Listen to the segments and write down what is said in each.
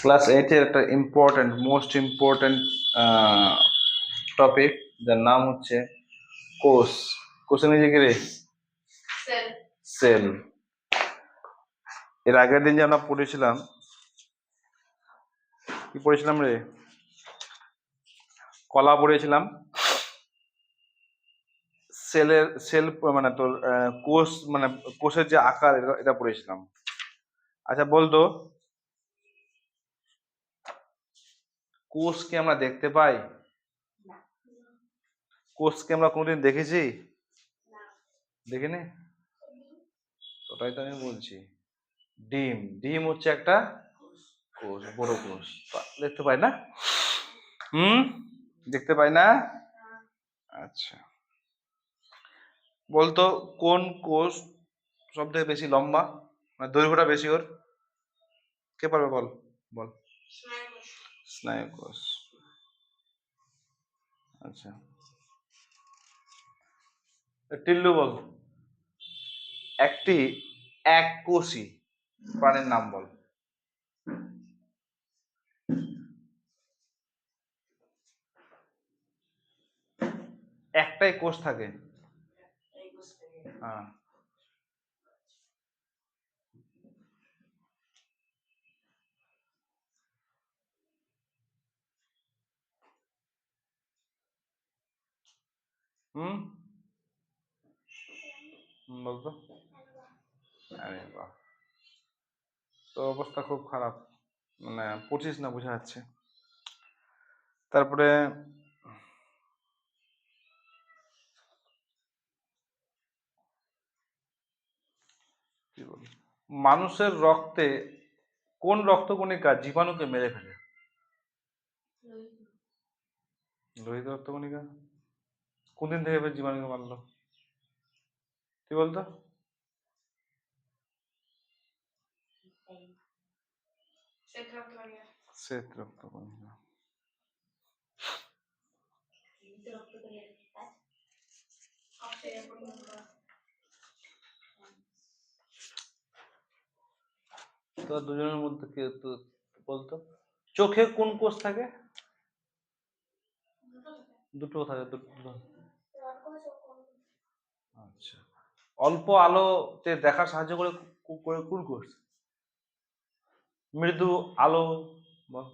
Class 8-এর একটা most important topic, যার নাম হচ্ছে কোষ। কোষের নিজে কি রে? সেল। এর আগের দিন যে আমরা পড়েছিলাম, কি পড়েছিলাম রে? কলা পড়েছিলাম। সেল মানে তোর কোষ, মানে কোষের যে আকার, এটা পড়েছিলাম। আচ্ছা বলতো, কোষকে আমরা দেখতে পাই? কোষকে আমরা কোনোদিন দেখেছি? দেখিনি। ওটাই তো আমি বলছি। ডিম ডিম হচ্ছে একটা কোষ, বড় কোষ। দেখতে পাই না? দেখতে পাই না। আচ্ছা বলতো, কোন কোষ সব থেকে বেশি লম্বা, মানে দৈর্ঘ্যটা বেশি ওর? কে পারবে? বল বল। স্নায়ু কোষ। আচ্ছা টিল্লু বল, একটি এককোষী প্রাণীর নাম বল। একটাই কোষ থাকে। হ্যাঁ, হুম বলতো। আরে বাহ, তো অবস্থা খুব খারাপ, মানে পড়ছিস না বোঝা যাচ্ছে। তারপরে কি বলি, মানুষের রক্তে কোন রক্তকণিকা জীবাণুকে মেরে ফেলে? লোহিত রক্তকণিকা। কোনদিন থেকে এবার জীবাণুকে মারলো? কি বলতো? শ্বেত রক্তকণিকা। তো দুজনের মধ্যে কে তো বলতো, চোখে কোন কোষ থাকে? দুটো থাকে, দুটো। আচ্ছা, অল্প আলোতে দেখা সাহায্য করে করে কোন কোষ? মৃদু আলো বল।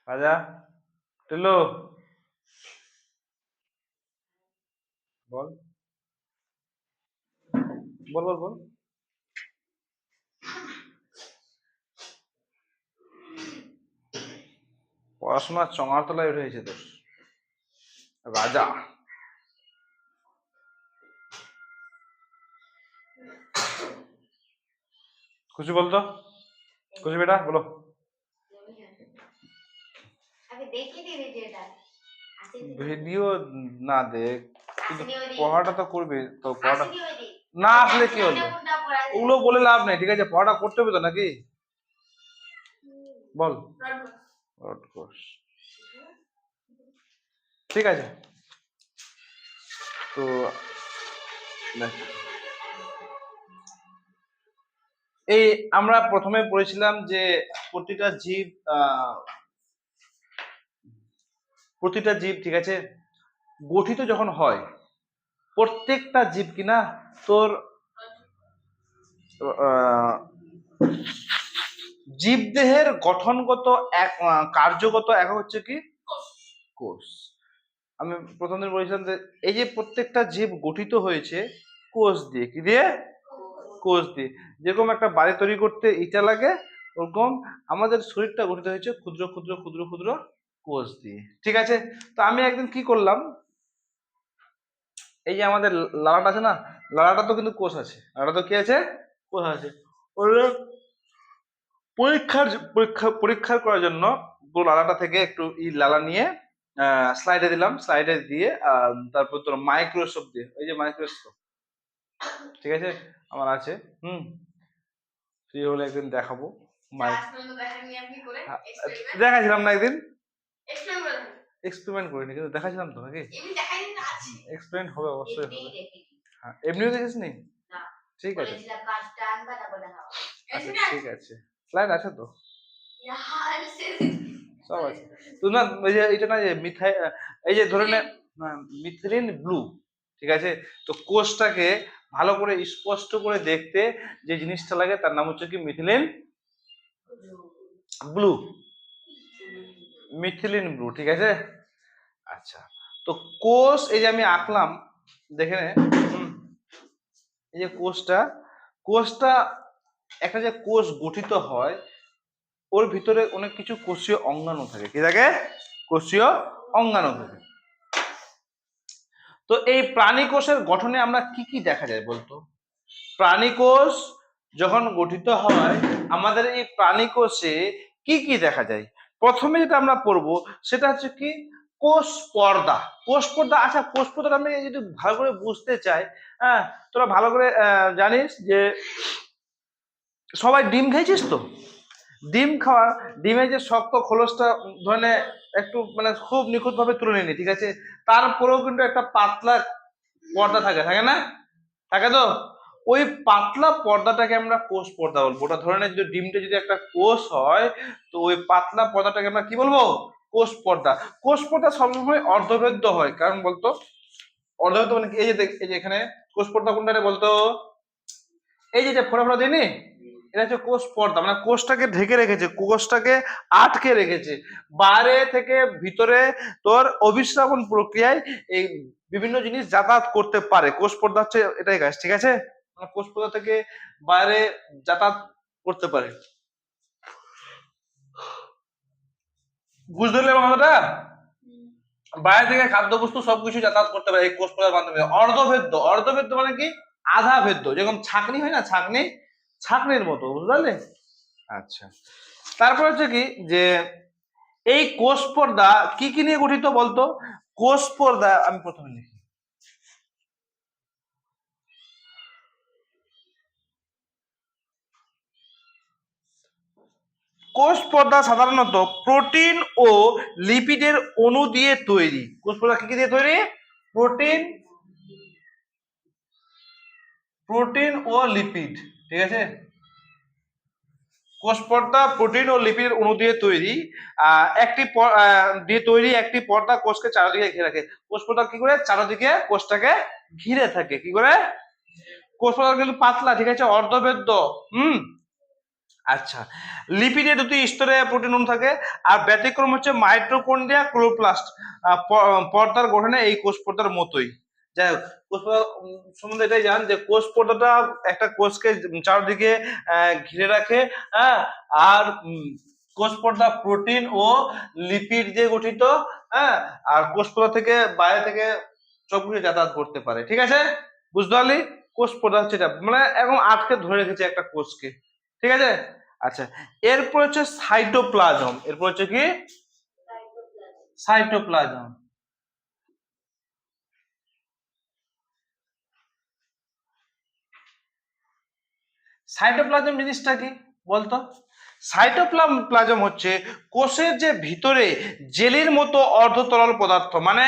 রাজা, টিল্লু বল বল বল বল। পড়াশোনার চঙার তলায় উঠে গেছে তোর, রাজা। খুশি বলতো, খুশি বেটা বলো। ভিডিও না দেখ, কিন্তু পড়াটা তো করবি তো। পড়াটা না আসলে কি হলো, ওগুলো বলে লাভ নেই, ঠিক আছে? পড়াটা করতে হবে তো নাকি? বল। রড কোষ, ঠিক আছে। তো দেখ, এই আমরা প্রথমে পড়েছিলাম যে প্রতিটা জীব প্রতিটা জীব, ঠিক আছে, গঠিত যখন হয়, প্রত্যেকটা জীব কিনা তোর জীবদেহের গঠনগত এক কার্যগত একক হচ্ছে কি? কোষ। আমি প্রথম দিন বলেছিলাম যে এই যে প্রত্যেকটা জীব গঠিত হয়েছে কোষ দিয়ে। কি দিয়ে? কোষ দিয়ে। যেরকম একটা বাড়ি তৈরি করতে ইটা লাগে, ওরকম আমাদের শরীরটা গঠিত হয়েছে ক্ষুদ্র ক্ষুদ্র ক্ষুদ্র ক্ষুদ্র কোষ দিয়ে, ঠিক আছে? তো আমি একদিন কি করলাম, এই যে আমাদের লালাটা আছে না, লালাটা তো কিন্তু কোষ আছে। লালাটা তো কি আছে? কোষ আছে। ওরা পরীক্ষা করার জন্য পুরো লালাটা থেকে একটু লালা নিয়ে স্লাইডে দিলাম, স্লাইডে দিয়ে তারপর তোর মাইক্রোস্কোপ দিয়ে, ওই যে মাইক্রোস্কোপ, ঠিক আছে, আমার আছে। ফ্রি হলে একদিন দেখাবো। দেখাছিলাম না একদিন? এক্সপেরিমেন্ট করিনি, কিন্তু দেখাছিলাম তো নাকি? এক্সপেরিমেন্ট হবে, অবশ্যই হবে। হ্যাঁ, এমনিও দেখিস নি? ঠিক আছে, আচ্ছা ঠিক আছে, স্লাইড আছে তো, সব আছে তো। না এই যে এটা না যে মিথাই, এই যে ধরে নে মিথিলিন ব্লু, ঠিক আছে, তো কোষটাকে ভালো করে স্পষ্ট করে দেখতে যে জিনিসটা লাগে তার নাম হচ্ছে কি মিথিলিন ব্লু, মিথিলিন ব্লু, ঠিক আছে। আচ্ছা, তো কোষ এই যে আমি আঁকলাম, দেখে নে, এই যে কোষটা, কোষটা একটা যে কোষ গঠিত হয় ওর ভিতরে অনেক কিছু কোষীয় অঙ্গাণু থাকে, কি থাকে, কোষীয় অঙ্গাণু থাকে। তো এই প্রাণী কোষের গঠনে আমরা কি কি দেখা যায় বলতো? প্রাণী কোষ যখন গঠিত হয় আমাদের এই প্রাণী কোষে কি কি দেখা যায়? প্রথমে যেটা আমরা পড়বো সেটা হচ্ছে কি, কোষ পর্দা। কোষ পর্দা, আচ্ছা কোষ পর্দা আমি যদি ভালো করে বুঝতে চাই, হ্যাঁ, তোরা ভালো করে জানিস যে সবাই ডিম খেয়েছিস তো, ডিম খাওয়া, ডিমের যে শক্ত খোলসটা ধরে একটু মানে খুব নিখুঁত ভাবে তুলে নিনি, ঠিক আছে, তারপরেও কিন্তু একটা পাতলা পর্দা থাকে, থাকে না, থাকে তো, ওই পাতলা পর্দাটাকে আমরা কোষ পর্দা বলবো। ওটা ধরে যদি ডিমটা যদি একটা কোষ হয় তো ওই পাতলা পর্দাটাকে আমরা কি বলবো, কোষ পর্দা। কোষ পর্দা সবসময় অর্ধভেদ্য হয়, কারণ বলতো অর্ধভেদ্য মানে এই যে এই যে এখানে কোষ পর্দা কোনটা বলতো, এই যে ফোড়া ফোড়া দিইনি, এটা হচ্ছে কোষ পর্দা, মানে কোষটাকে ঢেকে রেখেছে, কোষটাকে আটকে রেখেছে, বাইরে থেকে ভিতরে তোর অভিশ্রাবণ প্রক্রিয়ায় এই বিভিন্ন জিনিস যাতায়াত করতে পারে। কোষ পর্দা হচ্ছে এটাই কাজ, ঠিক আছে, মানে কোষ পর্দা থেকে বাইরে যাতায়াত করতে পারে। বুঝতে পারলে কথাটা? বাইরে থেকে খাদ্যবস্তু সবকিছু যাতায়াত করতে পারে এই কোষ পর্দার মাধ্যমে। অর্ধভেদ্য, অর্ধভেদ্য মানে কি, আধা ভেদ্য, যেরকম ছাকনি হয় না, ছাকনি, ছাকনির মতো, বুঝতে পারলে? আচ্ছা, তারপর হচ্ছে কি যে এই কোষ পর্দা কি কি নিয়ে গঠিত বলতো? কোষ পর্দা আমি প্রথমে লিখি, কোষ পর্দা সাধারণত প্রোটিন ও লিপিডের অণু দিয়ে তৈরি। কোষ পর্দা কি কি দিয়ে তৈরি? প্রোটিন, প্রোটিন ও লিপিড, ঠিক আছে, কোষ পর্দা প্রোটিন ও লিপিডের অণু দিয়ে তৈরি, একটি দিয়ে তৈরি একটি পর্দা কোষকে চারিদিকে ঘিরে রাখে। কোষ পর্দা কি করে চারিদিকে কোষটাকে ঘিরে থাকে, কি করে, কোষ পর্দা কিন্তু পাতলা, ঠিক আছে, অর্ধভেদ্য। আচ্ছা, লিপিডে দুটি স্তরে প্রোটিন অণু থাকে, আর ব্যতিক্রম হচ্ছে মাইটোকন্ড্রিয়া, ক্লোরোপ্লাস্ট। পর্দার গঠনে এই কোষ পর্দার মতোই। যাই হোক, কোষ পর্দা সম্বন্ধে এটাই জান যে কোষ পর্দাটা একটা কোষকে চারদিকে ঘিরে রাখে, হ্যাঁ, আর কোষ পর্দা প্রোটিন ও লিপিড দিয়ে গঠিত, হ্যাঁ, আর কোষ পর্দা থেকে বাইরে থেকে সবকিছু যাতায়াত করতে পারে, ঠিক আছে, বুঝতে পারলি? কোষ পর্দা হচ্ছে এটা, মানে এখন আটকে ধরে রেখেছে একটা কোষকে, ঠিক আছে। আচ্ছা, এরপর হচ্ছে সাইটোপ্লাজম, এরপর হচ্ছে কি, সাইটোপ্লাজম। সাইটোপ্লাজম জিনিসটা কি বলতো? সাইটোপ্লাজম হচ্ছে কোষের যে ভিতরে জেলির মতো অর্ধতরল পদার্থ, মানে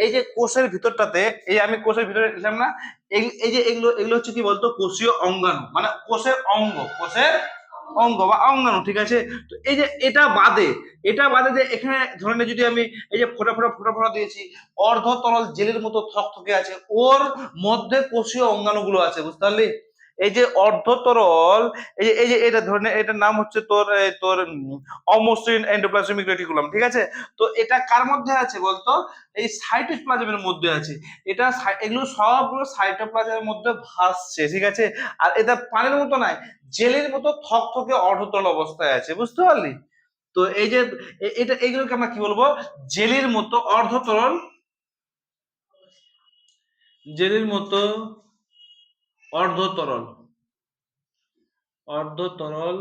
এই যে কোষের ভিতরটাতে, এই আমি কোষের ভিতরে লিখলাম না, এই যে এগুলো এগুলো হচ্ছে কি বলতো, কোষীয় অঙ্গাণু, মানে কোষের অঙ্গ, কোষের অঙ্গ বা অঙ্গাণু, ঠিক আছে। তো এই যে এটা বাদে, এটা বাদে যে এখানে ধরে যদি আমি এই যে ফোটা ফোটা ফোটা ফোটা দিয়েছি, অর্ধতরল জেলের মতো থকথকে আছে, ওর মধ্যে কোষীয় অঙ্গাণুগুলো আছে, বুঝতে পারলি? এই যে অর্ধতরল, এই যে এটা ধরে নে, এটার নাম হচ্ছে তোর তোর অমসৃণ এন্ডোপ্লাজমিক রেটিকুলাম, ঠিক আছে। তো এটা কার মধ্যে আছে বলতো? এই সাইটোপ্লাজমের মধ্যে আছে। এটা এগুলো সবগুলো সাইটোপ্লাজমের মধ্যে ভাসছে, ঠিক আছে, আর এটা পানির মতো নয়, জেলের মতো থকথকে অর্ধতরল অবস্থায় আছে, বুঝতে পারলি? তো এই যে এটা এগুলোকে আমরা কি বলবো, জেলির মতো অর্ধতরল, জেলির মতো অর্ধতরল, অর্ধতরল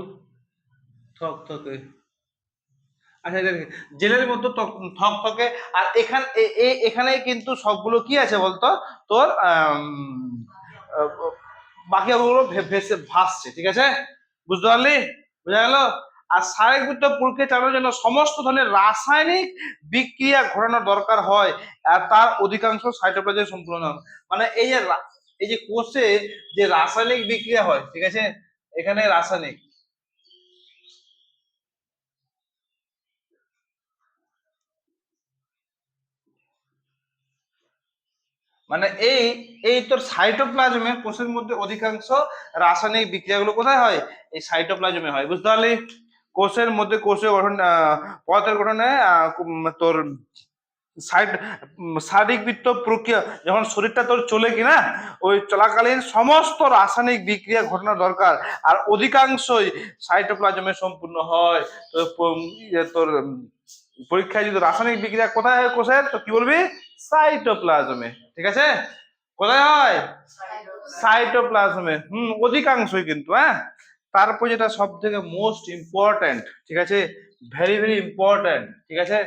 থকথকে, আচ্ছা জেলের মতো থকথকে। আর এখানে কিন্তু সবগুলো কি আছে বলতো, তোর বাকি অঙ্গগুলো ভেসে ভাসছে, ঠিক আছে, বুঝতে পারলি? বোঝা গেল? আর শারীরবৃত্ত প্রক্রিয়া চালানোর জন্য সমস্ত ধরনের রাসায়নিক বিক্রিয়া ঘটানোর দরকার হয়, আর তার অধিকাংশ সাইটোপ্লাজমে সম্পূর্ণ, মানে এই যে এই যে কোষে যে রাসায়নিক বিক্রিয়া হয়, ঠিক আছে, এখানে রাসায়নিক, মানে এই এই তোর সাইটোপ্লাজমে, কোষের মধ্যে অধিকাংশ রাসায়নিক বিক্রিয়াগুলো কোথায় হয়? এই সাইটোপ্লাজমে হয়, বুঝতে পারলি? কোষের মধ্যে কোষীয় গঠন, পদার্থের গঠনে তোর সাইড শারীরবৃত্ত প্রক্রিয়া, যখন শরীরটা তোর চলে কিনা, ওই চলাকালীন সমস্ত রাসায়নিক বিক্রিয়া ঘটনা দরকার, আর অধিকাংশই সাইটোপ্লাজমে সম্পূর্ণ হয়। তো তোর পরীক্ষায় যদি রাসায়নিক বিক্রিয়া কোথায় হয় কোষের, তো কি বলবি? সাইটোপ্লাজমে, ঠিক আছে? কোথায় হয়? সাইটোপ্লাজমে, অধিকাংশই কিন্তু, হ্যাঁ। তারপর যেটা সব থেকে মোস্ট ইম্পর্টেন্ট, ঠিক আছে, ভেরি ভেরি ইম্পর্টেন্ট, ঠিক আছে,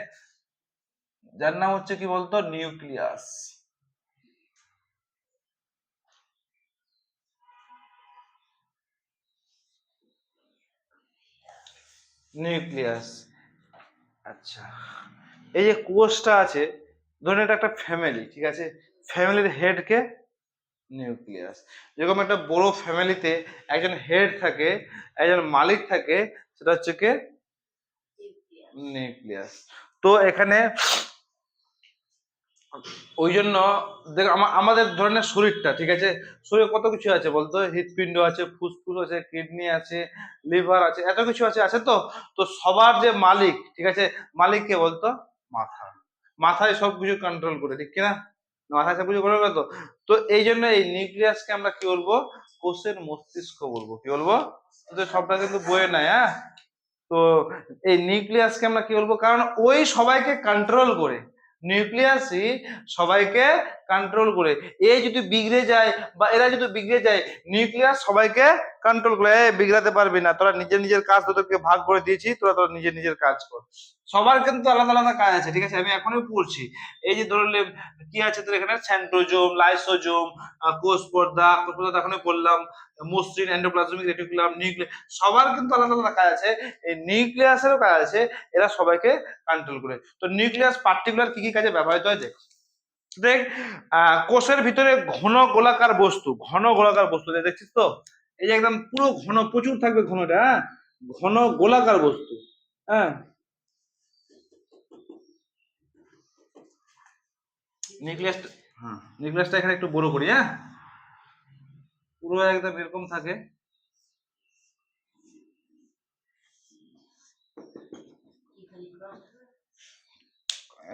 যার নাম হচ্ছে কি বলতো? নিউক্লিয়াস। নিউক্লিয়াস, আচ্ছা, এই যে কোষটা আছে, ধরুন এটা একটা ফ্যামিলি, ঠিক আছে, ফ্যামিলির হেড কে? নিউক্লিয়াস। যেরকম একটা বড় ফ্যামিলিতে একজন হেড থাকে, একজন মালিক থাকে, সেটা হচ্ছে কে? নিউক্লিয়াস। তো এখানে ওই জন্য দেখ, আমাদের ধরনের শরীরটা, ঠিক আছে, শরীরে কত কিছু আছে বলতো? হৃৎপিণ্ড আছে, ফুসফুস আছে, কিডনি আছে, লিভার আছে, এত কিছু আছে, আছে তো। তো সবার যে মালিক, ঠিক আছে, মালিক কে বলতো? মাথা। মাথায় সবকিছু কন্ট্রোল করে, ঠিক কিনা? মাথায় সবকিছু কন্ট্রোল করে তো। তো এই জন্য এই নিউক্লিয়াসকে আমরা কি বলবো? কোষের মস্তিষ্ক বলবো। কি বলবো? তো সবটা কিন্তু বইয়ে নাই, হ্যাঁ। তো এই নিউক্লিয়াসকে আমরা কি বলবো? কারণ ওই সবাইকে কন্ট্রোল করে, নিউক্লিয়াসই সবাইকে কন্ট্রোল করে। এ যদি বিগড়ে যায় বা এরা যদি বিগড়ে যায়, নিউক্লিয়াস সবাইকে কন্ট্রোল করে, এ বিগড়াতে পারবি না, তোরা নিজের নিজের কাজ, তোদেরকে ভাগ করে দিয়েছি, তোরা তোরা নিজের নিজের কাজ কর। সবার কিন্তু আলাদা আলাদা কাজ আছে, ঠিক আছে, আমি এখনই পড়ছি। এই যে ধরলে কি আছে তোর এখানে? সেন্ট্রোজোম, লাইসোজোম, কোষ পর্দা, কোষ পর্দা এখনই বললাম, মসৃণ, এন্ডোপ্লাজমিক রেটিকুলাম, নিউক্লিয়াস, সবার কিন্তু আলাদা আলাদা কাজ আছে। এই নিউক্লিয়াসেরও কাজ আছে, এরা সবাইকে কন্ট্রোল করে। তো নিউক্লিয়াস পার্টিকুলার কি কি কাজে ব্যবহৃত হয় দেখ। দেখ, কোষের ভিতরে ঘন গোলাকার বস্তু, ঘন গোলাকার বস্তু দেখছিস তো? এই যে একদম পুরো ঘন, প্রচুর থাকবে ঘনটা, হ্যাঁ, ঘন গোলাকার বস্তু, হ্যাঁ। নিউক্লিয়াসটা, হ্যাঁ, নিউক্লিয়াসটা এখানে একটু বড় করি, হ্যাঁ, পুরো একদম এরকম থাকে।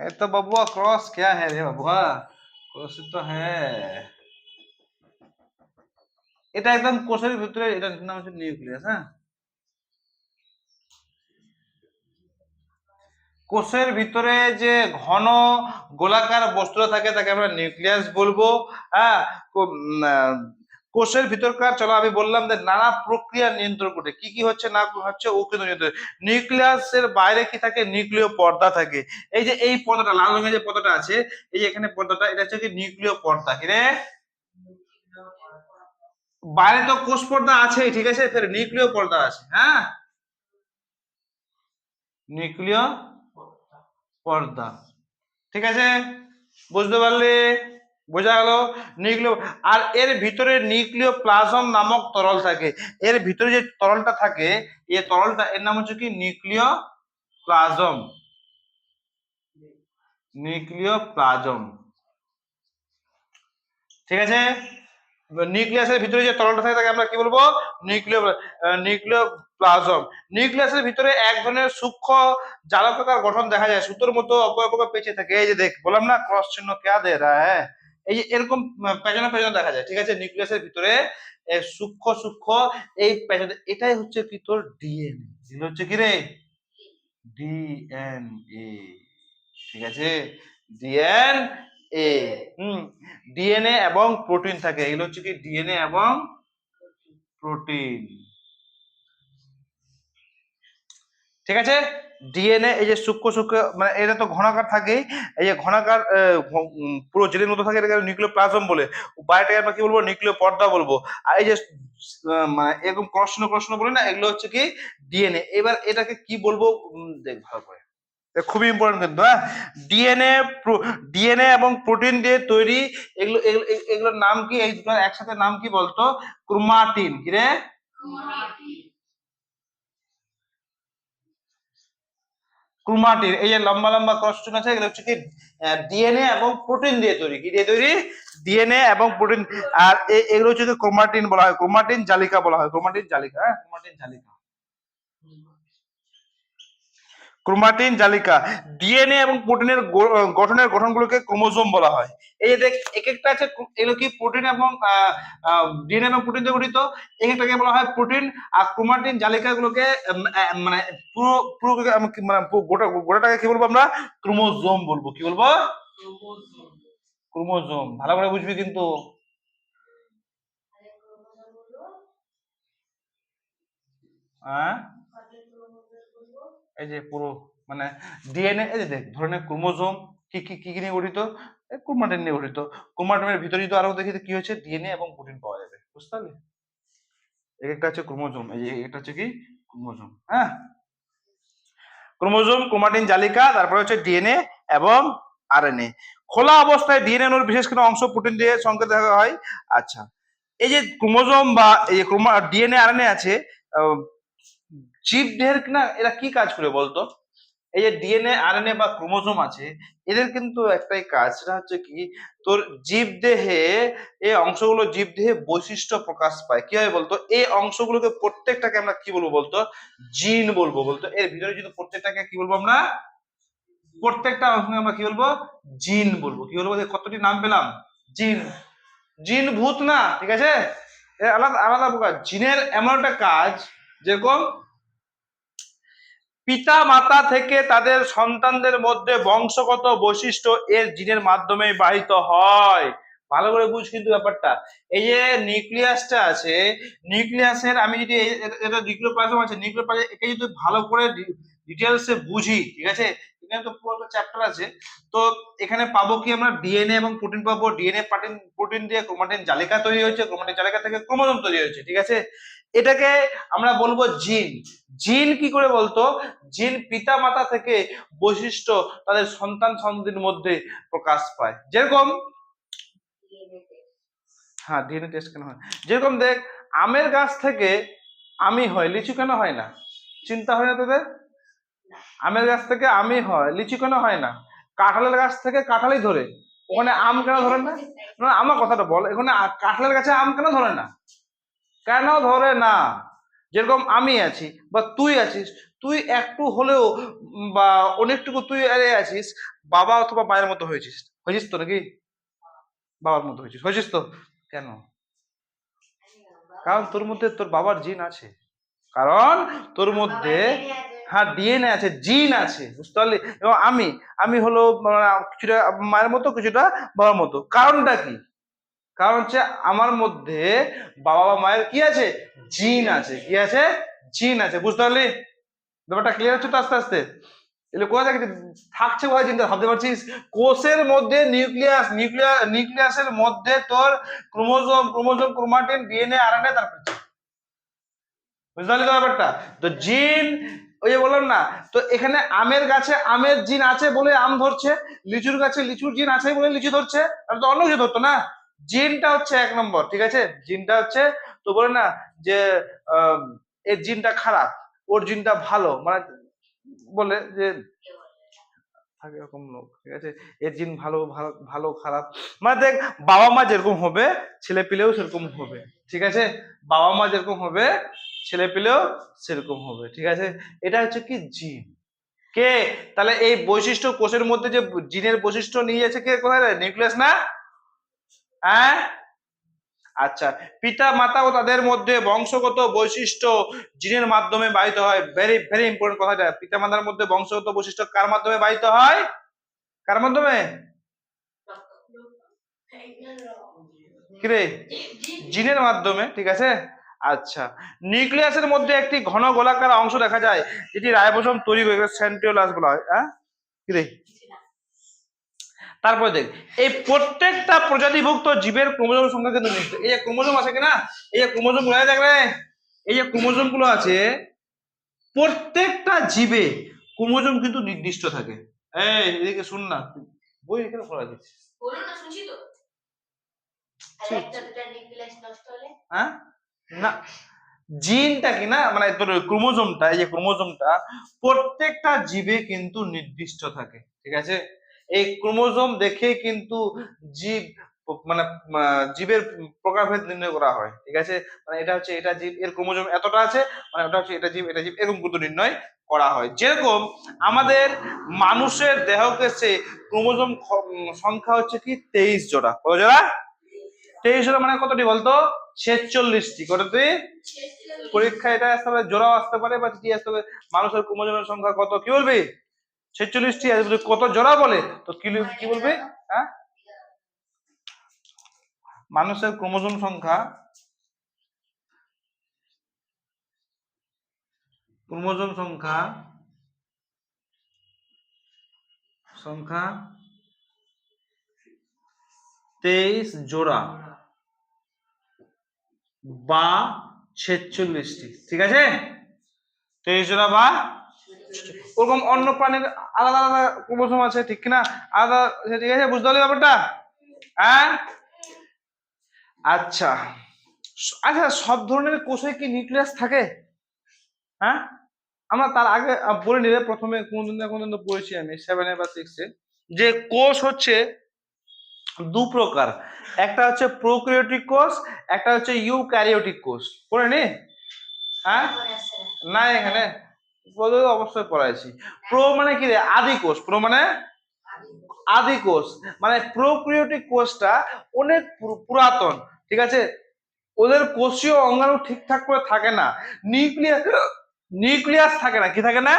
ए तो बबुआ क्रॉस क्या है रे बबुआ? क्रॉस तो है। এটা একদম কোষের ভিতরে, এটার নাম হচ্ছে নিউক্লিয়াস, হ্যাঁ। কোষের ভিতরে যে ঘন গোলাকার বস্তুটা থাকে তাকে আমরা নিউক্লিয়াস বলবো, হ্যাঁ। কোষের ভিতরকার, চলো আমি বললাম যে নানা প্রক্রিয়া নিয়ন্ত্রণ করে, কি কি হচ্ছে না হচ্ছে ও কিন্তু নিয়ন্ত্রণ। নিউক্লিয়াসের বাইরে কি থাকে? নিউক্লিয় পর্দা থাকে। এই যে এই পর্দাটা, লাল রঙের যে পর্দাটা আছে, এই যে এখানে পর্দাটা, এটা হচ্ছে কি? নিউক্লিয় পর্দা। কি রে? বাইরে তো কোষ পর্দা আছেই, ঠিক আছে, ফের নিউক্লিয় পর্দা আছে, হ্যাঁ, নিউক্লিয় পর্দা, ঠিক আছে, বুঝতে পারলে? বোঝা গেল? নিউক্লিয়, আর এর ভিতরে নিউক্লিয় প্লাজম নামক তরল থাকে। এর ভিতরে যে তরলটা থাকে, এই তরলটা, এর নাম হচ্ছে কি? নিউক্লিয় প্লাজম। নিউক্লিয় প্লাজম, ঠিক আছে। নিউক্লিয়াসের ভিতরে যে তরলটা থাকে তাকে আমরা কি বলবো? নিউক্লিয়, নিউক্লিয় প্লাজম। নিউক্লিয়াসের ভিতরে এক ধরনের সূক্ষ্ম জারকাকার গঠন দেখা যায়, সুতোর মতো অপরপর পেঁচে থাকে। এই যে দেখ, বললাম না ক্রস চিহ্ন কেয়া দে রা হ্যাঁ, এই যে এরকম পেছনে পেছনে দেখা যায়, ঠিক আছে, নিউক্লিয়াসের ভিতরে সূক্ষ্ম সূক্ষ্ম এই পেছনে, এটাই হচ্ছে কি তোর ডিএনএ। এগুলো হচ্ছে কি রে? ডিএনএ, ঠিক আছে, ডিএনএ। হুম, ডিএনএ এবং প্রোটিন থাকে, এগুলো হচ্ছে কি? ডিএনএ এবং প্রোটিন, ঠিক আছে। ডিএনএ এই যে সূক্ষ্ম সূক্ষ্ম, মানে এটা তো ঘনাকার থাকেই, এই যে ঘনাকার পুরো জেলের মতো থাকে, এটাকে নিউক্লিয় প্লাজম বলে। বাইরেটাকে আমরা কি বলবো? নিউক্লিয় পর্দা বলবো। আর এই যে মানে এরকম প্রশ্ন প্রশ্ন বলে না, এগুলো হচ্ছে কি? ডিএনএ। এবার এটাকে কি বলবো? দেখ ভালো করে, খুবই ইম্পর্টেন্ট কিন্তু, হ্যাঁ। ডিএনএ ডিএনএ এবং প্রোটিন দিয়ে তৈরি, এগুলো এগুলোর নাম কি? এই দুটো একসাথে নাম কি বলতো? ক্রোমাটিন। কি রে? ক্রোমাটিন। এই যে লম্বা লম্বা ক্রসটুন আছে, এগুলো হচ্ছে কি ডিএনএ এবং প্রোটিন দিয়ে তৈরি। কি দিয়ে তৈরি? ডিএনএ এবং প্রোটিন। আর এগুলো হচ্ছে ক্রোমাটিন বলা হয়, ক্রোমাটিন জালিকা বলা হয়, ক্রোমাটিন জালিকা, হ্যাঁ, ক্রোমাটিন জালিকা। ক্রোমাটিন জালিকা। ডিএনএ এবং প্রোটিনের গঠনের গঠনগুলোকে ক্রোমোজোম বলা হয়। এই যে দেখ, এক একটা আছে, এগুলো কি প্রোটিন এবং ডিএনএ এবং প্রোটিন দিয়ে গঠিত, এক একটাকে বলা হয় প্রোটিন। আর ক্রোমাটিন জালিকা গুলোকে মানে পুরো পুরো মানে গোটাটাকে কি বলবো আমরা? ক্রোমোজোম বলবো। কি বলবো? ক্রোমোজোম। ভালো করে বুঝবি কিন্তু। হ্যাঁ, এই যে পুরো মানে ডিএনএ, এই যে দেখ ধরে নে ক্রোমোজোম কি কি কি নিয়ে গঠিত? ক্রোমাটিন নিয়ে গঠিত। ক্রোমাটিনের ভিতরে যদি আরো দেখি কি হয়েছে, ডিএনএ এবং প্রোটিন পাওয়া যাবে, বুঝতে পারলি? একটা হচ্ছে ক্রোমোজোম, এই যে এটা হচ্ছে কি ক্রোমোজোম, হ্যাঁ। ক্রোমোজোম, ক্রোমাটিন জালিকা, তারপরে হচ্ছে ডিএনএ এবং আরএনএ। খোলা অবস্থায় ডিএনএ অণুর বিশেষ কোনো অংশ প্রোটিন দিয়ে সংকেত দেখা হয়। আচ্ছা, এই যে ক্রোমোজোম বা এই ডিএনএ আরএনএ আছে, জীবদেহের না এরা কি কাজ করে বলতো? এই যে ডিএনএ আরএনএ বা ক্রোমোজোম আছে, এদের কিন্তু একটাই কাজ, সেটা হচ্ছে কি তোর জীবদেহে এই অংশগুলো জীবদেহে বৈশিষ্ট্য প্রকাশ পায়। কি হয় বলতো? এই অংশগুলোকে প্রত্যেকটাকে আমরা কি বলবো বলতো? জিন বলবো বলতো। এর ভিতরে যদি প্রত্যেকটাকে কি বলবো আমরা? প্রত্যেকটা অংশকে আমরা কি বলবো? জিন বলবো। কি বলবো? কতটি নাম পেলাম? জিন। জিন ভূত না, ঠিক আছে? আলাদা আলাদা প্রকার জিনের এমন একটা কাজ, যেরকম পিতা মাতা থেকে তাদের সন্তানদের মধ্যে বংশগত বৈশিষ্ট্য এর জিনের মাধ্যমে বাহিত হয়। ভালো করে বুঝ কিন্তু ব্যাপারটা। এই যে নিউক্লিয়াসটা আছে, নিউক্লিয়াসের আমি যদি এটা নিউক্লিওপ্লাজম আছে, নিউক্লিওপ্লাজম একে যদি ভালো করে ডিটেলসে বুঝি, ঠিক আছে, এখানে তো পুরো চ্যাপ্টার আছে। তো এখানে পাবো কি আমরা? ডিএনএ এবং প্রোটিন পাবো। ডিএনএ প্রোটিন দিয়ে ক্রোমাটিন জালিকা তৈরি হয়েছে, ক্রোমাটিন জালিকা থেকে ক্রোমোজোম তৈরি হয়েছে, ঠিক আছে। এটাকে আমরা বলবো জিন। জিন কি করে বলতো? জিন পিতা মাতা থেকে বৈশিষ্ট্য তাদের সন্তান সন্ততির মধ্যে প্রকাশ পায়। যেরকম, হ্যাঁ, ডিএনএ টেস্ট কেন হয়? যেরকম দেখ, আমের গাছ থেকে আমি হয়, লিচু কেন হয় না? চিন্তা হয় না তোদের? আমের গাছ থেকে আমি হয়, লিচু কেন হয় না? কাঁঠালের গাছ থেকে কাঁঠালই ধরে, ওখানে আম কেন ধরে না? না, আমার কথাটা বল, এখানে কাঁঠালের গাছে আম কেন ধরে না? কেন ধরে না? যেরকম আমি আছি বা তুই আছিস, তুই একটু হলেও বা অনেকটুকু তুই আছিস বাবা অথবা মায়ের মতো হয়েছিস, হয়েছিস তো নাকি? বাবার মতো হয়েছিস, হয়েছিস তো। কেন? কারণ তোর মধ্যে তোর বাবার জিন আছে। কারণ তোর মধ্যে, হ্যাঁ, ডিএনএ আছে, জিন আছে, বুঝতে পারলি? এবং আমি হলো কিছুটা মায়ের মতো, কিছুটা বাবার মতো। কারণটা কি? কারণ হচ্ছে আমার মধ্যে বাবা বা মায়ের কি আছে? জিন আছে। কি আছে? জিন আছে, বুঝতে পারলি? ব্যাপারটা ক্লিয়ার হচ্ছে তো আস্তে আস্তে? এগুলো কোথা থেকে থাকছে, কোথায় চিন্তা ভাবতে পারছিস? কোষের মধ্যে নিউক্লিয়াসের মধ্যে তোর ক্রোমোজোম ক্রোমাটিন ডিএনএ আরএনএ, তারপর বুঝতে পারলি তো ব্যাপারটা? তো জিন, ওই যে বললাম না, তো এখানে আমের গাছে আমের জিন আছে বলে আম ধরছে, লিচুর গাছে লিচুর জিন আছে বলে লিচু ধরছে, আর তো অন্য কিছু ধরতো না। জিনটা হচ্ছে এক নম্বর, ঠিক আছে? জিনটা হচ্ছে, তো বলে না যে এর জিনটা খারাপ, ওর জিনটা ভালো, মানে বলে যে থাকে এরকম লোক, ঠিক আছে? এর জিন ভালো ভালো ভালো খারাপ, মানে দেখ, বাবা মা যেরকম হবে ছেলে পিলেও সেরকম হবে, ঠিক আছে? বাবা মা যেরকম হবে ছেলে পিলেও সেরকম হবে, ঠিক আছে? এটা হচ্ছে কি জিন। কে? তাহলে এই বৈশিষ্ট্য কোষের মধ্যে যে জিনের বৈশিষ্ট্য নিয়ে যাচ্ছে কে? কোথায়? নিউক্লিয়াস না? হ্যাঁ, আচ্ছা। পিতা মাতা ও তাদের মধ্যে বংশগত বৈশিষ্ট্য জিনের মাধ্যমে বাহিত হয়। ভেরি ভেরি ইম্পর্টেন্ট কথাটা। পিতা মাতার মধ্যে বংশগত বৈশিষ্ট্য কার মাধ্যমে বাহিত হয়? কার মাধ্যমে? কিরে? জিনের মাধ্যমে, ঠিক আছে। আচ্ছা, নিউক্লিয়াসের মধ্যে একটি ঘন গোলাকার অংশ দেখা যায় যেটি রাইবোসোম তৈরি করে, সেন্ট্রিওলাস বলা হয়, হ্যাঁ। কিরে? তারপরে দেখ, এই প্রত্যেকটা প্রজাতিভুক্ত জীবের ক্রোমোজোম সংখ্যা কিন্তু নির্দিষ্ট। এই যে ক্রোমোজোম আছে কিনা, এই যে ক্রোমোজোম গুলো দেখবে, এই যে ক্রোমোজোম গুলো আছে, প্রত্যেকটা জীবে ক্রোমোজোম কিন্তু নির্দিষ্ট থাকে। এই এদিকে শুন না, বই এখানে পড়া দিচ্ছি, বলো না, শুনছি তো। হ্যাঁ না, জিনটা কি না, মানে তোর ক্রোমোজোমটা, এই যে ক্রোমোজোমটা প্রত্যেকটা জীবে কিন্তু নির্দিষ্ট থাকে, ঠিক আছে। এই ক্রোমোজোম দেখে কিন্তু জীব মানে জীবের প্রকারভেদ নির্ণয় করা হয়, ঠিক আছে। মানে এটা হচ্ছে এটা জীব, এর ক্রোমোজোম এতটা আছে, মানে ওটা হচ্ছে এটা জীব, এটা জীব, এরকম কিন্তু নির্ণয় করা হয়। যেরকম আমাদের মানুষের দেহকে ক্রোমোজোম সংখ্যা হচ্ছে কি 23 জোড়া। কত জোড়া? 23 জোড়া মানে কতটি বলতো? 46টি। কতটি? পরীক্ষা এটা আসতে পারে, জোড়াও আসতে পারে বা কি আসতে পারে। মানুষের ক্রোমোজোমের সংখ্যা কত, কি বলবি? 46টি। আর যদি কত জোড়া বলে তো কি বলবি? হ্যাঁ, মানুষের ক্রোমোজোম সংখ্যা, ক্রোমোজোম সংখ্যা সংখ্যা 23 জোড়া বা 46টি, ঠিক আছে। 23 জোড়া বা ওরকম অন্য প্রাণীর আলাদা আলাদা ক্রোমোজোম আছে, ঠিক কিনা? আলাদা, ঠিক আছে, বুঝতে পারলি ব্যাপারটা? হ্যাঁ, আচ্ছা আচ্ছা, সব ধরনের কোষে কি নিউক্লিয়াস থাকে? হ্যাঁ, আমরা তার আগে বলে নিলে, প্রথমে কোনদিন না কোনদিন তো পড়েছি আমি 7 বা 6-এ, যে কোষ হচ্ছে দু প্রকার। একটা হচ্ছে প্রোক্যারিওটিক কোষ, একটা হচ্ছে ইউক্যারিওটিক কোষ। পড়ে নি? হ্যাঁ, না এখানে বলে অবশ্যই পড়াইছি। প্রো মানে কি রে? আদি কোষ। প্রো মানে আদি কোষ। মানে প্রোক্যারিওটিক কোষটা অনেক পুরাতন, ঠিক আছে। ওদের কোষীয় অঙ্গাণু ঠিকঠাক করে থাকে না, নিউক্লিয়াস নিউক্লিয়াস থাকে না। কি থাকে না?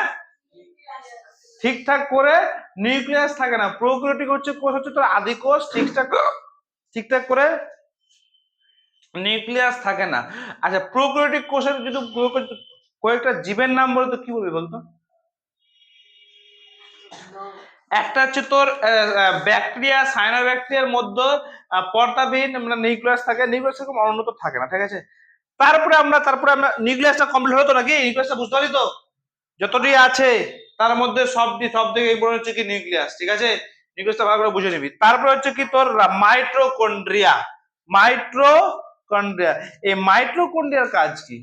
ঠিকঠাক করে নিউক্লিয়াস থাকে না। প্রোক্যারিওটিক হচ্ছে কোষ হচ্ছে তোর আদি কোষ, ঠিকঠাক ঠিকঠাক করে নিউক্লিয়াস থাকে না। আচ্ছা, প্রোক্যারিওটিক কোষের যদি কয়েকটা জীবের নাম বলতো, কি বলবি বলতো? একটা হচ্ছে তোর ব্যাকটেরিয়া, সায়ানোব্যাকটেরিয়ার মধ্যে পর্দাবিহীন মানে নিউক্লিয়াস থাকে, নিউক্লিয়াস এরকম অনুন্নত থাকে না, ঠিক আছে। তারপরে আমরা নিউক্লিয়াসটা কমপ্লিট হলো তো নাকি? নিউক্লিয়াসটা বুঝতে পারি তো, যতটি আছে তার মধ্যে সব থেকে বড় হচ্ছে কি নিউক্লিয়াস, ঠিক আছে। নিউক্লিয়াসটা ভালো করে বুঝে নিবি। তারপরে হচ্ছে কি তোর মাইটোকন্ড্রিয়া। মাইটোকন্ড্রিয়া, এই মাইটোকন্ড্রিয়ার কাজ কি?